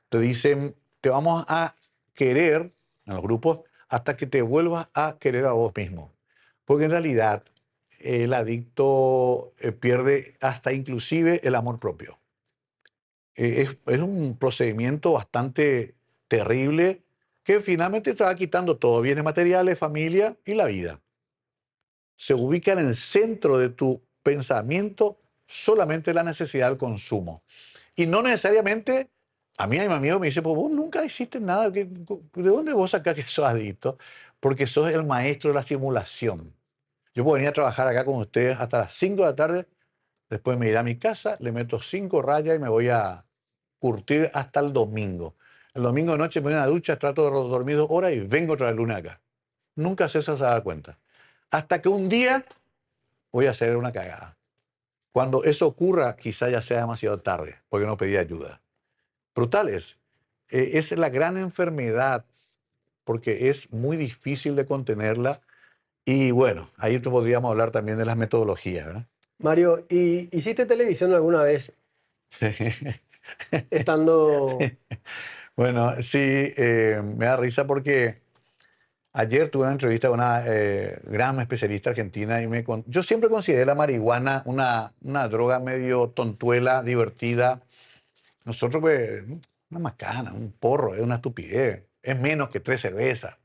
Te dicen, te vamos a querer, en los grupos, hasta que te vuelvas a querer a vos mismo. Porque en realidad el adicto pierde hasta inclusive el amor propio. Es un procedimiento bastante terrible que finalmente te va quitando todo, bienes materiales, familia y la vida. Se ubica en el centro de tu pensamiento solamente la necesidad del consumo. Y no necesariamente, a mí hay amigos que me dicen, pues vos nunca hiciste nada, ¿de dónde vos sacás que sos adicto? Porque sos el maestro de la simulación. Yo puedo venir a trabajar acá con ustedes hasta las 5 de la tarde, después me iré a mi casa, le meto 5 rayas y me voy a curtir hasta el domingo. El domingo de noche me voy a una ducha, trato de dormir 2 horas y vengo otra vez el lunes acá. Nunca César se da cuenta. Hasta que un día voy a hacer una cagada. Cuando eso ocurra, quizá ya sea demasiado tarde, porque no pedí ayuda. Brutales. Es la gran enfermedad, porque es muy difícil de contenerla. Y bueno, ahí podríamos hablar también de las metodologías, ¿verdad? Mario, ¿y hiciste televisión alguna vez estando... Bueno, sí, me da risa porque ayer tuve una entrevista con una gran especialista argentina y yo siempre consideré la marihuana una droga medio tontuela, divertida. Nosotros, pues, una macana, un porro, es una estupidez. Es menos que 3 cervezas.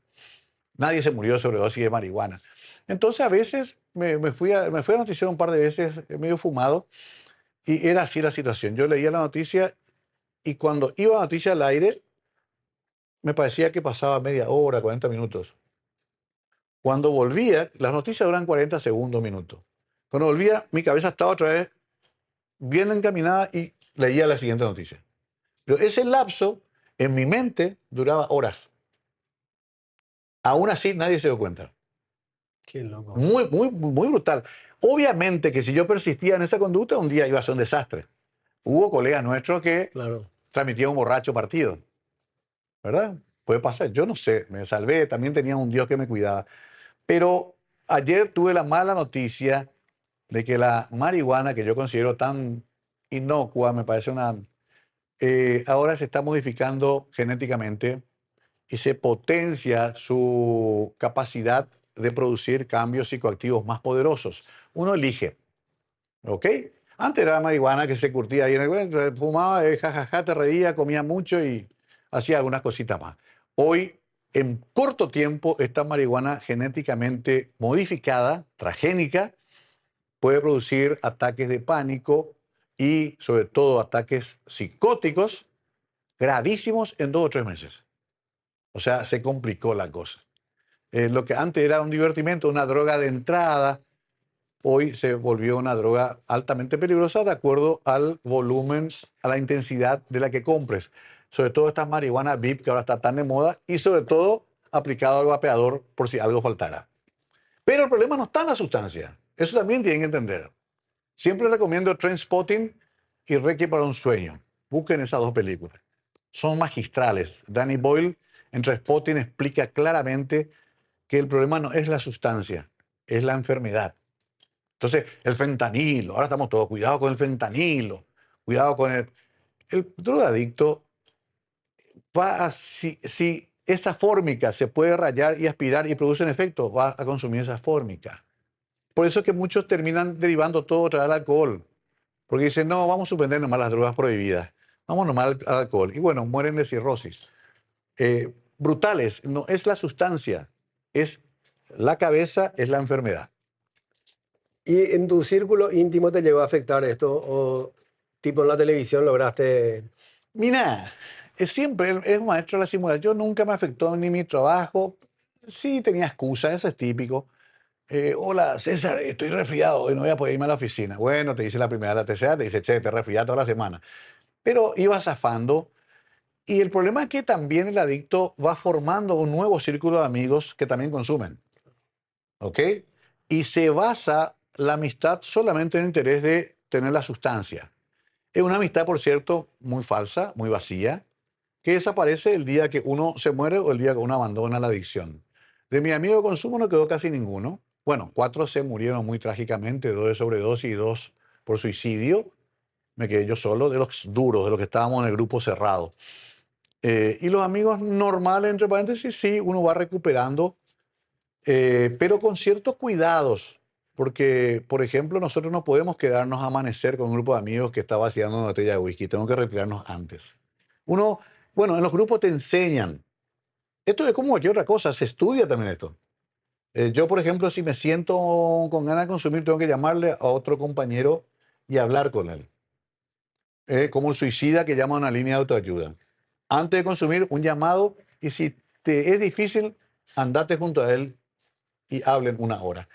Nadie se murió de sobredosis de marihuana. Entonces, a veces me fui a noticiero un par de veces medio fumado y era así la situación. Yo leía la noticia y cuando iba la noticia al aire, me parecía que pasaba media hora, 40 minutos. Cuando volvía, las noticias duran 40 segundos, minutos. Cuando volvía, mi cabeza estaba otra vez bien encaminada y leía la siguiente noticia. Pero ese lapso en mi mente duraba horas. Aún así, nadie se dio cuenta. Qué loco. Muy brutal. Obviamente que si yo persistía en esa conducta, un día iba a ser un desastre. Hubo colegas nuestros que Claro. transmitían un borracho partido, ¿verdad? Puede pasar, yo no sé, me salvé, también tenía un Dios que me cuidaba. Pero ayer tuve la mala noticia de que la marihuana, que yo considero tan inocua, me parece ahora se está modificando genéticamente y se potencia su capacidad de producir cambios psicoactivos más poderosos. Uno elige, ¿ok? Antes era la marihuana que se curtía ahí en el fumaba, jajaja, te reía, comía mucho y hacía algunas cositas más. Hoy, en corto tiempo, esta marihuana genéticamente modificada, transgénica, puede producir ataques de pánico y sobre todo ataques psicóticos gravísimos en 2 o 3 meses. O sea, se complicó la cosa. Lo que antes era un divertimento, una droga de entrada, hoy se volvió una droga altamente peligrosa de acuerdo al volumen, a la intensidad de la que compres. Sobre todo estas marihuana VIP que ahora está tan de moda y sobre todo aplicado al vapeador por si algo faltara. Pero el problema no está en la sustancia. Eso también tienen que entender. Siempre recomiendo Trainspotting y Requiem para un sueño. Busquen esas dos películas. Son magistrales. Danny Boyle en Trainspotting explica claramente que el problema no es la sustancia, es la enfermedad. Entonces, el fentanilo, ahora estamos todos, cuidado con el fentanilo, cuidado con el drogadicto. Si esa fórmica se puede rayar y aspirar y produce un efecto, va a consumir esa fórmica. Por eso es que muchos terminan derivando todo otra vez al alcohol. Porque dicen, no, vamos a suspender nomás las drogas prohibidas. Vamos nomás al alcohol. Y bueno, mueren de cirrosis. Brutales, no es la sustancia, es la cabeza, es la enfermedad. ¿Y en tu círculo íntimo te llegó a afectar esto? ¿O tipo en la televisión lograste...? Mira, es un maestro de la simulación. Yo nunca me afectó ni mi trabajo. Sí tenía excusas, eso es típico. Hola, César, estoy resfriado, hoy no voy a poder irme a la oficina. Bueno, te dice la primera, la tercera, te dice, che, te resfriaste toda la semana. Pero iba zafando. Y el problema es que también el adicto va formando un nuevo círculo de amigos que también consumen. ¿Ok? Y se basa la amistad solamente en el interés de tener la sustancia. Es una amistad, por cierto, muy falsa, muy vacía, que desaparece el día que uno se muere o el día que uno abandona la adicción. De mi amigo de consumo no quedó casi ninguno. Bueno, 4 se murieron muy trágicamente, 2 de sobredosis y 2 por suicidio. Me quedé yo solo, de los duros, de los que estábamos en el grupo cerrado. Y los amigos normales, entre paréntesis, sí, uno va recuperando, pero con ciertos cuidados. Porque, por ejemplo, nosotros no podemos quedarnos a amanecer con un grupo de amigos que está vaciando una botella de whisky. Tengo que retirarnos antes. Uno, bueno, en los grupos te enseñan. Esto es como cualquier otra cosa, se estudia también esto. Yo, por ejemplo, si me siento con ganas de consumir, tengo que llamarle a otro compañero y hablar con él. Como el suicida que llama a una línea de autoayuda. Antes de consumir, un llamado y si te es difícil, andate junto a él y hablen una hora.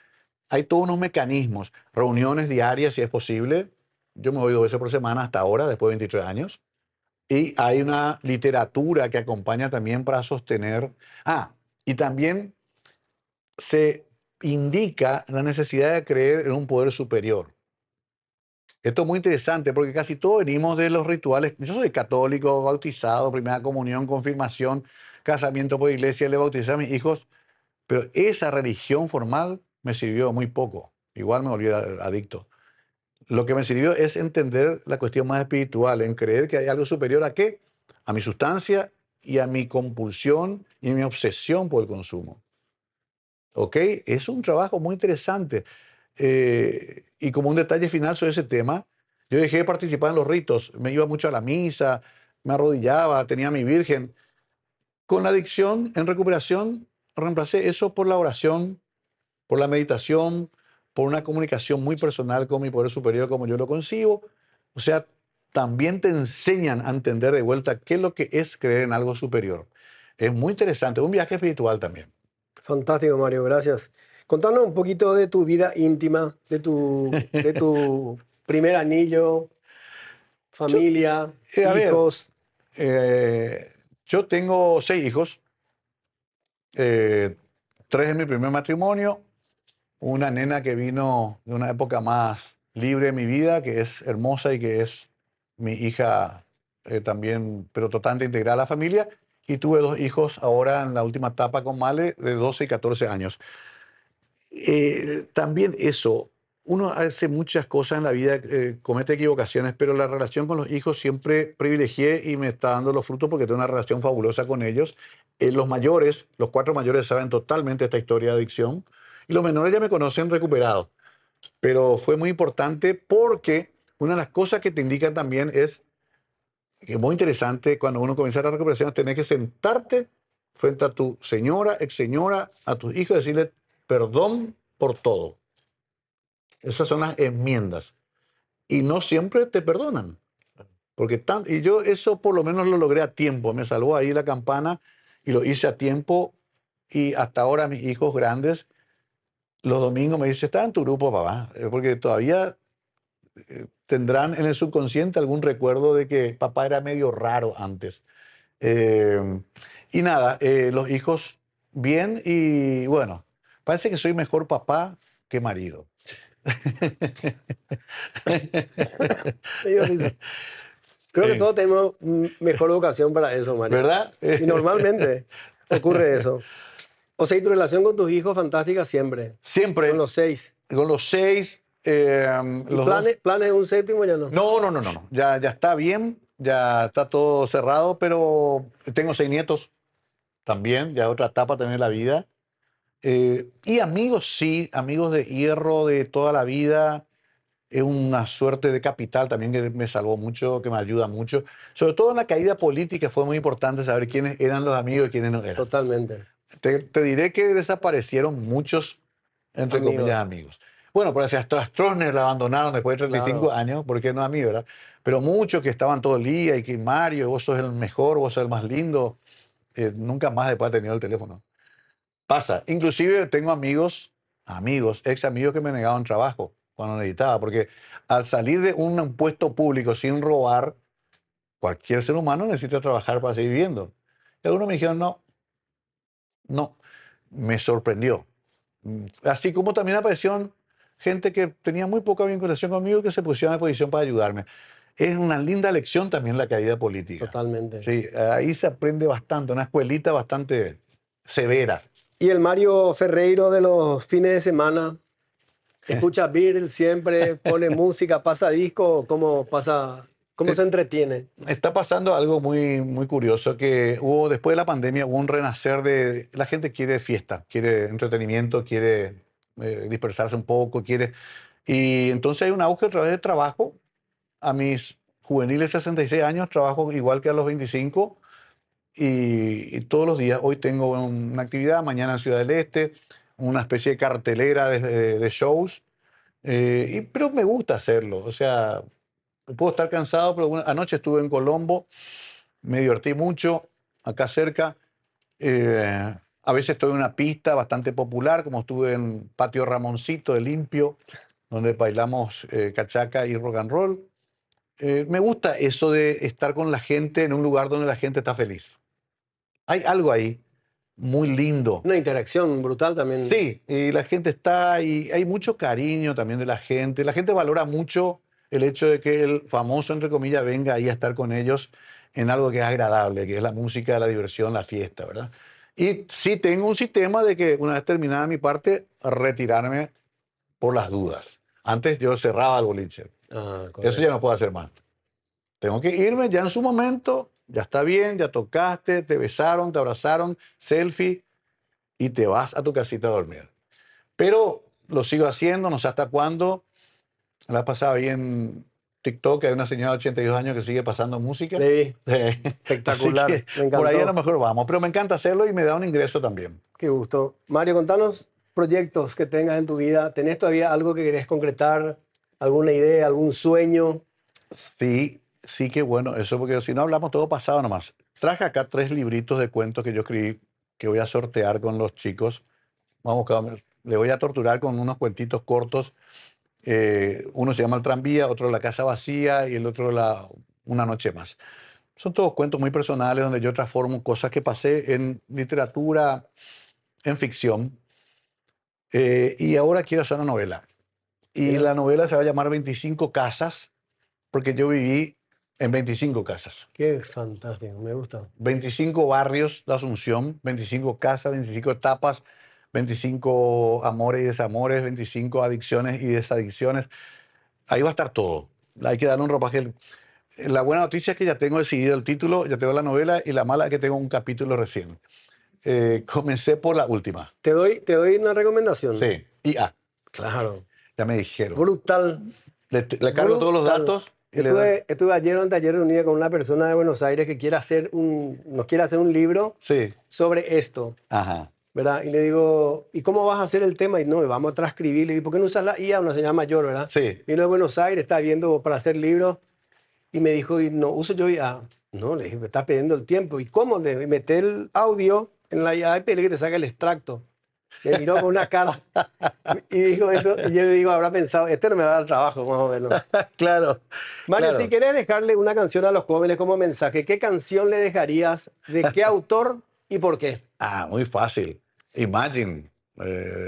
Hay todos unos mecanismos, reuniones diarias si es posible. Yo me voy 2 veces por semana hasta ahora, después de 23 años. Y hay una literatura que acompaña también para sostener. Y también se indica la necesidad de creer en un poder superior. Esto es muy interesante porque casi todos venimos de los rituales. Yo soy católico, bautizado, primera comunión, confirmación, casamiento por iglesia, le bauticé a mis hijos, pero esa religión formal me sirvió muy poco. Igual me volví adicto. Lo que me sirvió es entender la cuestión más espiritual, en creer que hay algo superior a qué, a mi sustancia y a mi compulsión y a mi obsesión por el consumo. ¿Ok? Es un trabajo muy interesante. Y como un detalle final sobre ese tema, yo dejé de participar en los ritos. Me iba mucho a la misa, me arrodillaba, tenía a mi virgen. Con la adicción, en recuperación, reemplacé eso por la oración, por la meditación, por una comunicación muy personal con mi poder superior como yo lo concibo. O sea, también te enseñan a entender de vuelta qué es lo que es creer en algo superior. Es muy interesante, un viaje espiritual también. Fantástico, Mario, gracias. Contanos un poquito de tu vida íntima, de tu primer anillo, Yo, familia, a ver, hijos. yo tengo 6 hijos. eh, 3 de mi primer matrimonio, una nena que vino de una época más libre de mi vida, que es hermosa y que es mi hija también, pero totalmente integrada a la familia. Y tuve 2 hijos ahora en la última etapa con Male, de 12 y 14 años. También eso, uno hace muchas cosas en la vida, comete equivocaciones, pero la relación con los hijos siempre privilegié y me está dando los frutos porque tengo una relación fabulosa con ellos. Los mayores, los 4 mayores saben totalmente esta historia de adicción y los menores ya me conocen recuperado, pero fue muy importante porque una de las cosas que te indican también es que es muy interesante cuando uno comienza la recuperación, tener que sentarte frente a tu señora, ex señora, a tus hijos y decirle perdón por todo. Esas son las enmiendas. Y no siempre te perdonan. Y yo eso por lo menos lo logré a tiempo. Me salvó ahí la campana y lo hice a tiempo. Y hasta ahora mis hijos grandes, los domingos me dicen, está en tu grupo, papá. Porque todavía tendrán en el subconsciente algún recuerdo de que papá era medio raro antes. Eh, y nada, los hijos bien y bueno, parece que soy mejor papá que marido. Me dio risa. Creo que Eh, todos tenemos mejor vocación para eso, Mario. ¿Verdad? Y normalmente ocurre eso. O sea, y tu relación con tus hijos fantástica siempre. Con Siempre los 6. con los 6, ¿Y los dos. planes de un séptimo ya no? No, no, no, no, no. Ya está bien, ya está todo cerrado, pero tengo 6 nietos también, ya otra etapa también de la vida. Y amigos, sí, amigos de hierro de toda la vida. Es una suerte de capital también que me salvó mucho, que me ayuda mucho. Sobre todo en la caída política fue muy importante saber quiénes eran los amigos y quiénes no eran. Totalmente. Te diré que desaparecieron muchos, entre comillas, Amigos. amigos. Bueno, por ejemplo, hasta Stroessner la abandonaron después de 35 Claro. años, porque no es amigo, ¿verdad? Pero muchos que estaban todo el día y que Mario, vos sos el mejor, vos sos el más lindo, nunca más después ha tenido el teléfono. Pasa. Inclusive tengo amigos, ex amigos que me negaban trabajo cuando necesitaba, porque al salir de un puesto público sin robar, cualquier ser humano necesita trabajar para seguir viviendo. Y algunos me dijeron, no, no, me sorprendió. Así como también aparecieron gente que tenía muy poca vinculación conmigo que se pusieron a disposición para ayudarme. Es una linda lección también la caída política. Totalmente. Sí, ahí se aprende bastante, una escuelita bastante severa. Y el Mario Ferreiro de los fines de semana, escucha Beatles siempre, pone música, pasa disco, ¿cómo se entretiene? Está pasando algo muy, muy curioso, que hubo, después de la pandemia, hubo un renacer de... La gente quiere fiesta, quiere entretenimiento, quiere dispersarse un poco, quiere... Y entonces hay un auge a través del trabajo. A mis juveniles 66 años trabajo igual que a los 25 y todos los días. Hoy tengo una actividad, mañana en Ciudad del Este, una especie de cartelera de shows, pero me gusta hacerlo. O sea, puedo estar cansado, pero anoche estuve en Colombo, me divertí mucho, acá cerca. A veces estoy en una pista bastante popular, como estuve en Patio Ramoncito de Limpio, donde bailamos cachaca y rock and roll. Me gusta eso de estar con la gente en un lugar donde la gente está feliz. Hay algo ahí muy lindo. Una interacción brutal también. Sí, y la gente está y hay mucho cariño también de la gente. La gente valora mucho el hecho de que el famoso, entre comillas, venga ahí a estar con ellos en algo que es agradable, que es la música, la diversión, la fiesta, ¿verdad? Y sí tengo un sistema de que una vez terminada mi parte, retirarme por las dudas. Antes yo cerraba el boliche. Ah, Eso ya correcto. no puedo hacer más. Tengo que irme ya en su momento, ya está bien, ya tocaste, te besaron, te abrazaron, selfie y te vas a tu casita a dormir. Pero lo sigo haciendo, no sé hasta cuándo. La pasaba ahí en TikTok, hay una señora de 82 años que sigue pasando música. Le vi. Así Espectacular. que Me por ahí a lo encantó. mejor vamos, pero me encanta hacerlo y me da un ingreso también. Qué gusto. Mario, contanos proyectos que tengas en tu vida. ¿Tenés todavía algo que querés concretar? ¿Alguna idea, algún sueño? Sí, sí que bueno, eso porque si no hablamos todo pasado nomás. Traje acá 3 libritos de cuentos que yo escribí que voy a sortear con los chicos. Vamos, le voy a torturar con unos cuentitos cortos. Uno se llama El tranvía, otro La casa vacía y el otro Una noche más. Son todos cuentos muy personales donde yo transformo cosas que pasé en literatura, en ficción. Y ahora quiero hacer una novela. Y Mira. la novela se va a llamar 25 casas, porque yo viví en 25 casas. Qué fantástico, me gusta. 25 barrios de Asunción, 25 casas, 25 etapas, 25 amores y desamores, 25 adicciones y desadicciones. Ahí va a estar todo. Hay que darle un ropaje. La buena noticia es que ya tengo decidido el título, ya tengo la novela, y la mala es que tengo un capítulo recién. Comencé por la última. Te doy una recomendación. Sí, IA. Claro. Ya me dijeron. Brutal. Le cargo todos los Brutal. datos y le doy. Estuve ayer o anteayer reunida con una persona de Buenos Aires que nos quiere hacer un libro Sí, sobre esto, ajá. ¿verdad? Y le digo, ¿y cómo vas a hacer el tema? Y no, vamos a transcribir. Le digo, ¿por qué no usas la IA? Una señora mayor, ¿verdad? Sí. Vino de Buenos Aires, está viendo para hacer libros. Y me dijo, ¿y no uso yo IA? No, le dije, me está perdiendo el tiempo. ¿Y cómo? Le meté el audio en la IA y pedí que te saque el extracto. Me miró con una cara y dijo esto, y yo le digo, habrá pensado, este no me va a dar trabajo, más o menos. Claro. Mario, claro. si querés dejarle una canción a los jóvenes como mensaje, ¿qué canción le dejarías? ¿De qué autor y por qué? Ah, muy fácil. Imagine.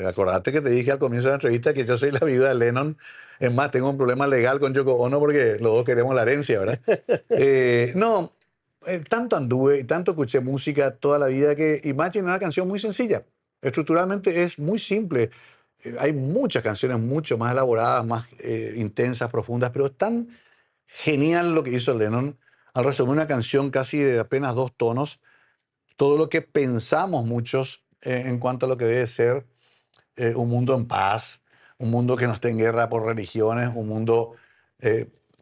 Acordate que te dije al comienzo de la entrevista que yo soy la viuda de Lennon. Es más, tengo un problema legal con Yoko Ono porque los dos queremos la herencia, ¿verdad? No, tanto anduve y tanto escuché música toda la vida que Imagine es una canción muy sencilla. Estructuralmente es muy simple. Hay muchas canciones mucho más elaboradas, más intensas, profundas, pero es tan genial lo que hizo Lennon al resumir una canción casi de apenas 2 tonos, todo lo que pensamos muchos en cuanto a lo que debe ser un mundo en paz, un mundo que no esté en guerra por religiones, un mundo...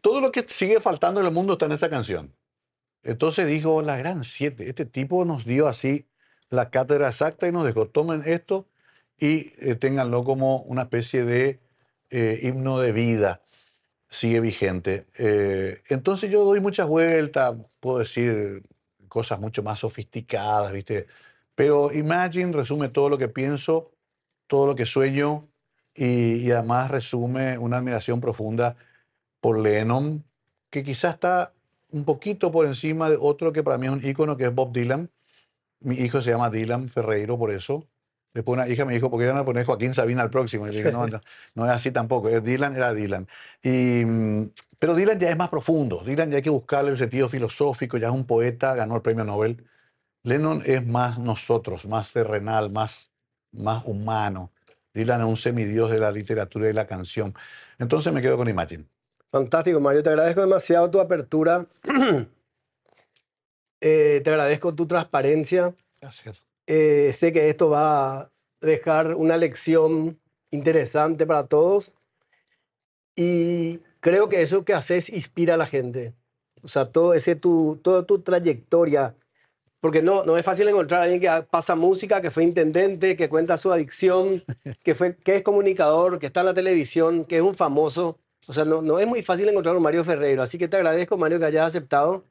todo lo que sigue faltando en el mundo está en esa canción. Entonces dijo, la gran 7, este tipo nos dio así la cátedra exacta y nos dijo, tomen esto y ténganlo como una especie de himno de vida, sigue vigente. Entonces yo doy muchas vueltas, puedo decir cosas mucho más sofisticadas, ¿viste? Pero Imagine resume todo lo que pienso, todo lo que sueño y además resume una admiración profunda por Lennon, que quizás está un poquito por encima de otro que para mí es un ícono, que es Bob Dylan. Mi hijo se llama Dylan Ferreiro por eso. Después una hija me dijo, ¿por qué no me pones Joaquín Sabina al próximo? Y le dije, no, no, no es así tampoco. Dylan era Dylan. Pero Dylan ya es más profundo. Dylan ya hay que buscarle el sentido filosófico. Ya es un poeta, ganó el premio Nobel. Lennon es más nosotros, más terrenal, más humano. Dylan es un semidios de la literatura y la canción. Entonces me quedo con Imagine. Fantástico, Mario, te agradezco demasiado tu apertura, te agradezco tu transparencia. Gracias. Sé que esto va a dejar una lección interesante para todos y creo que eso que haces inspira a la gente. O sea, toda tu trayectoria, porque no es fácil encontrar a alguien que pasa música, que fue intendente, que cuenta su adicción, que es comunicador, que está en la televisión, que es un famoso. O sea, no es muy fácil encontrar a un Mario Ferreiro. Así que te agradezco, Mario, que hayas aceptado.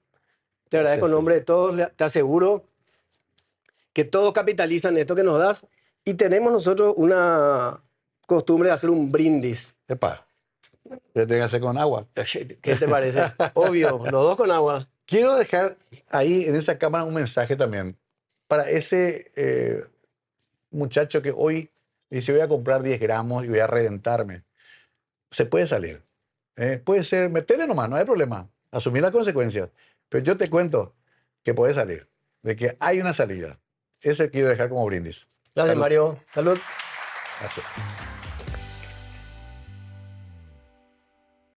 Te agradezco en nombre de todos. Te aseguro que todos capitalizan esto que nos das. Y tenemos nosotros una costumbre de hacer un brindis. Epa, te tengo que hacer con agua. ¿Qué te parece? Obvio, los dos con agua. Quiero dejar ahí en esa cámara un mensaje también para ese muchacho que hoy dice voy a comprar 10 gramos y voy a reventarme. Se puede salir. Puede ser, metele nomás, no hay problema. Asumir las consecuencias. Pero yo te cuento que puede salir, de que hay una salida. Ese quiero dejar como brindis. Gracias, Salud. Mario. Salud. Gracias.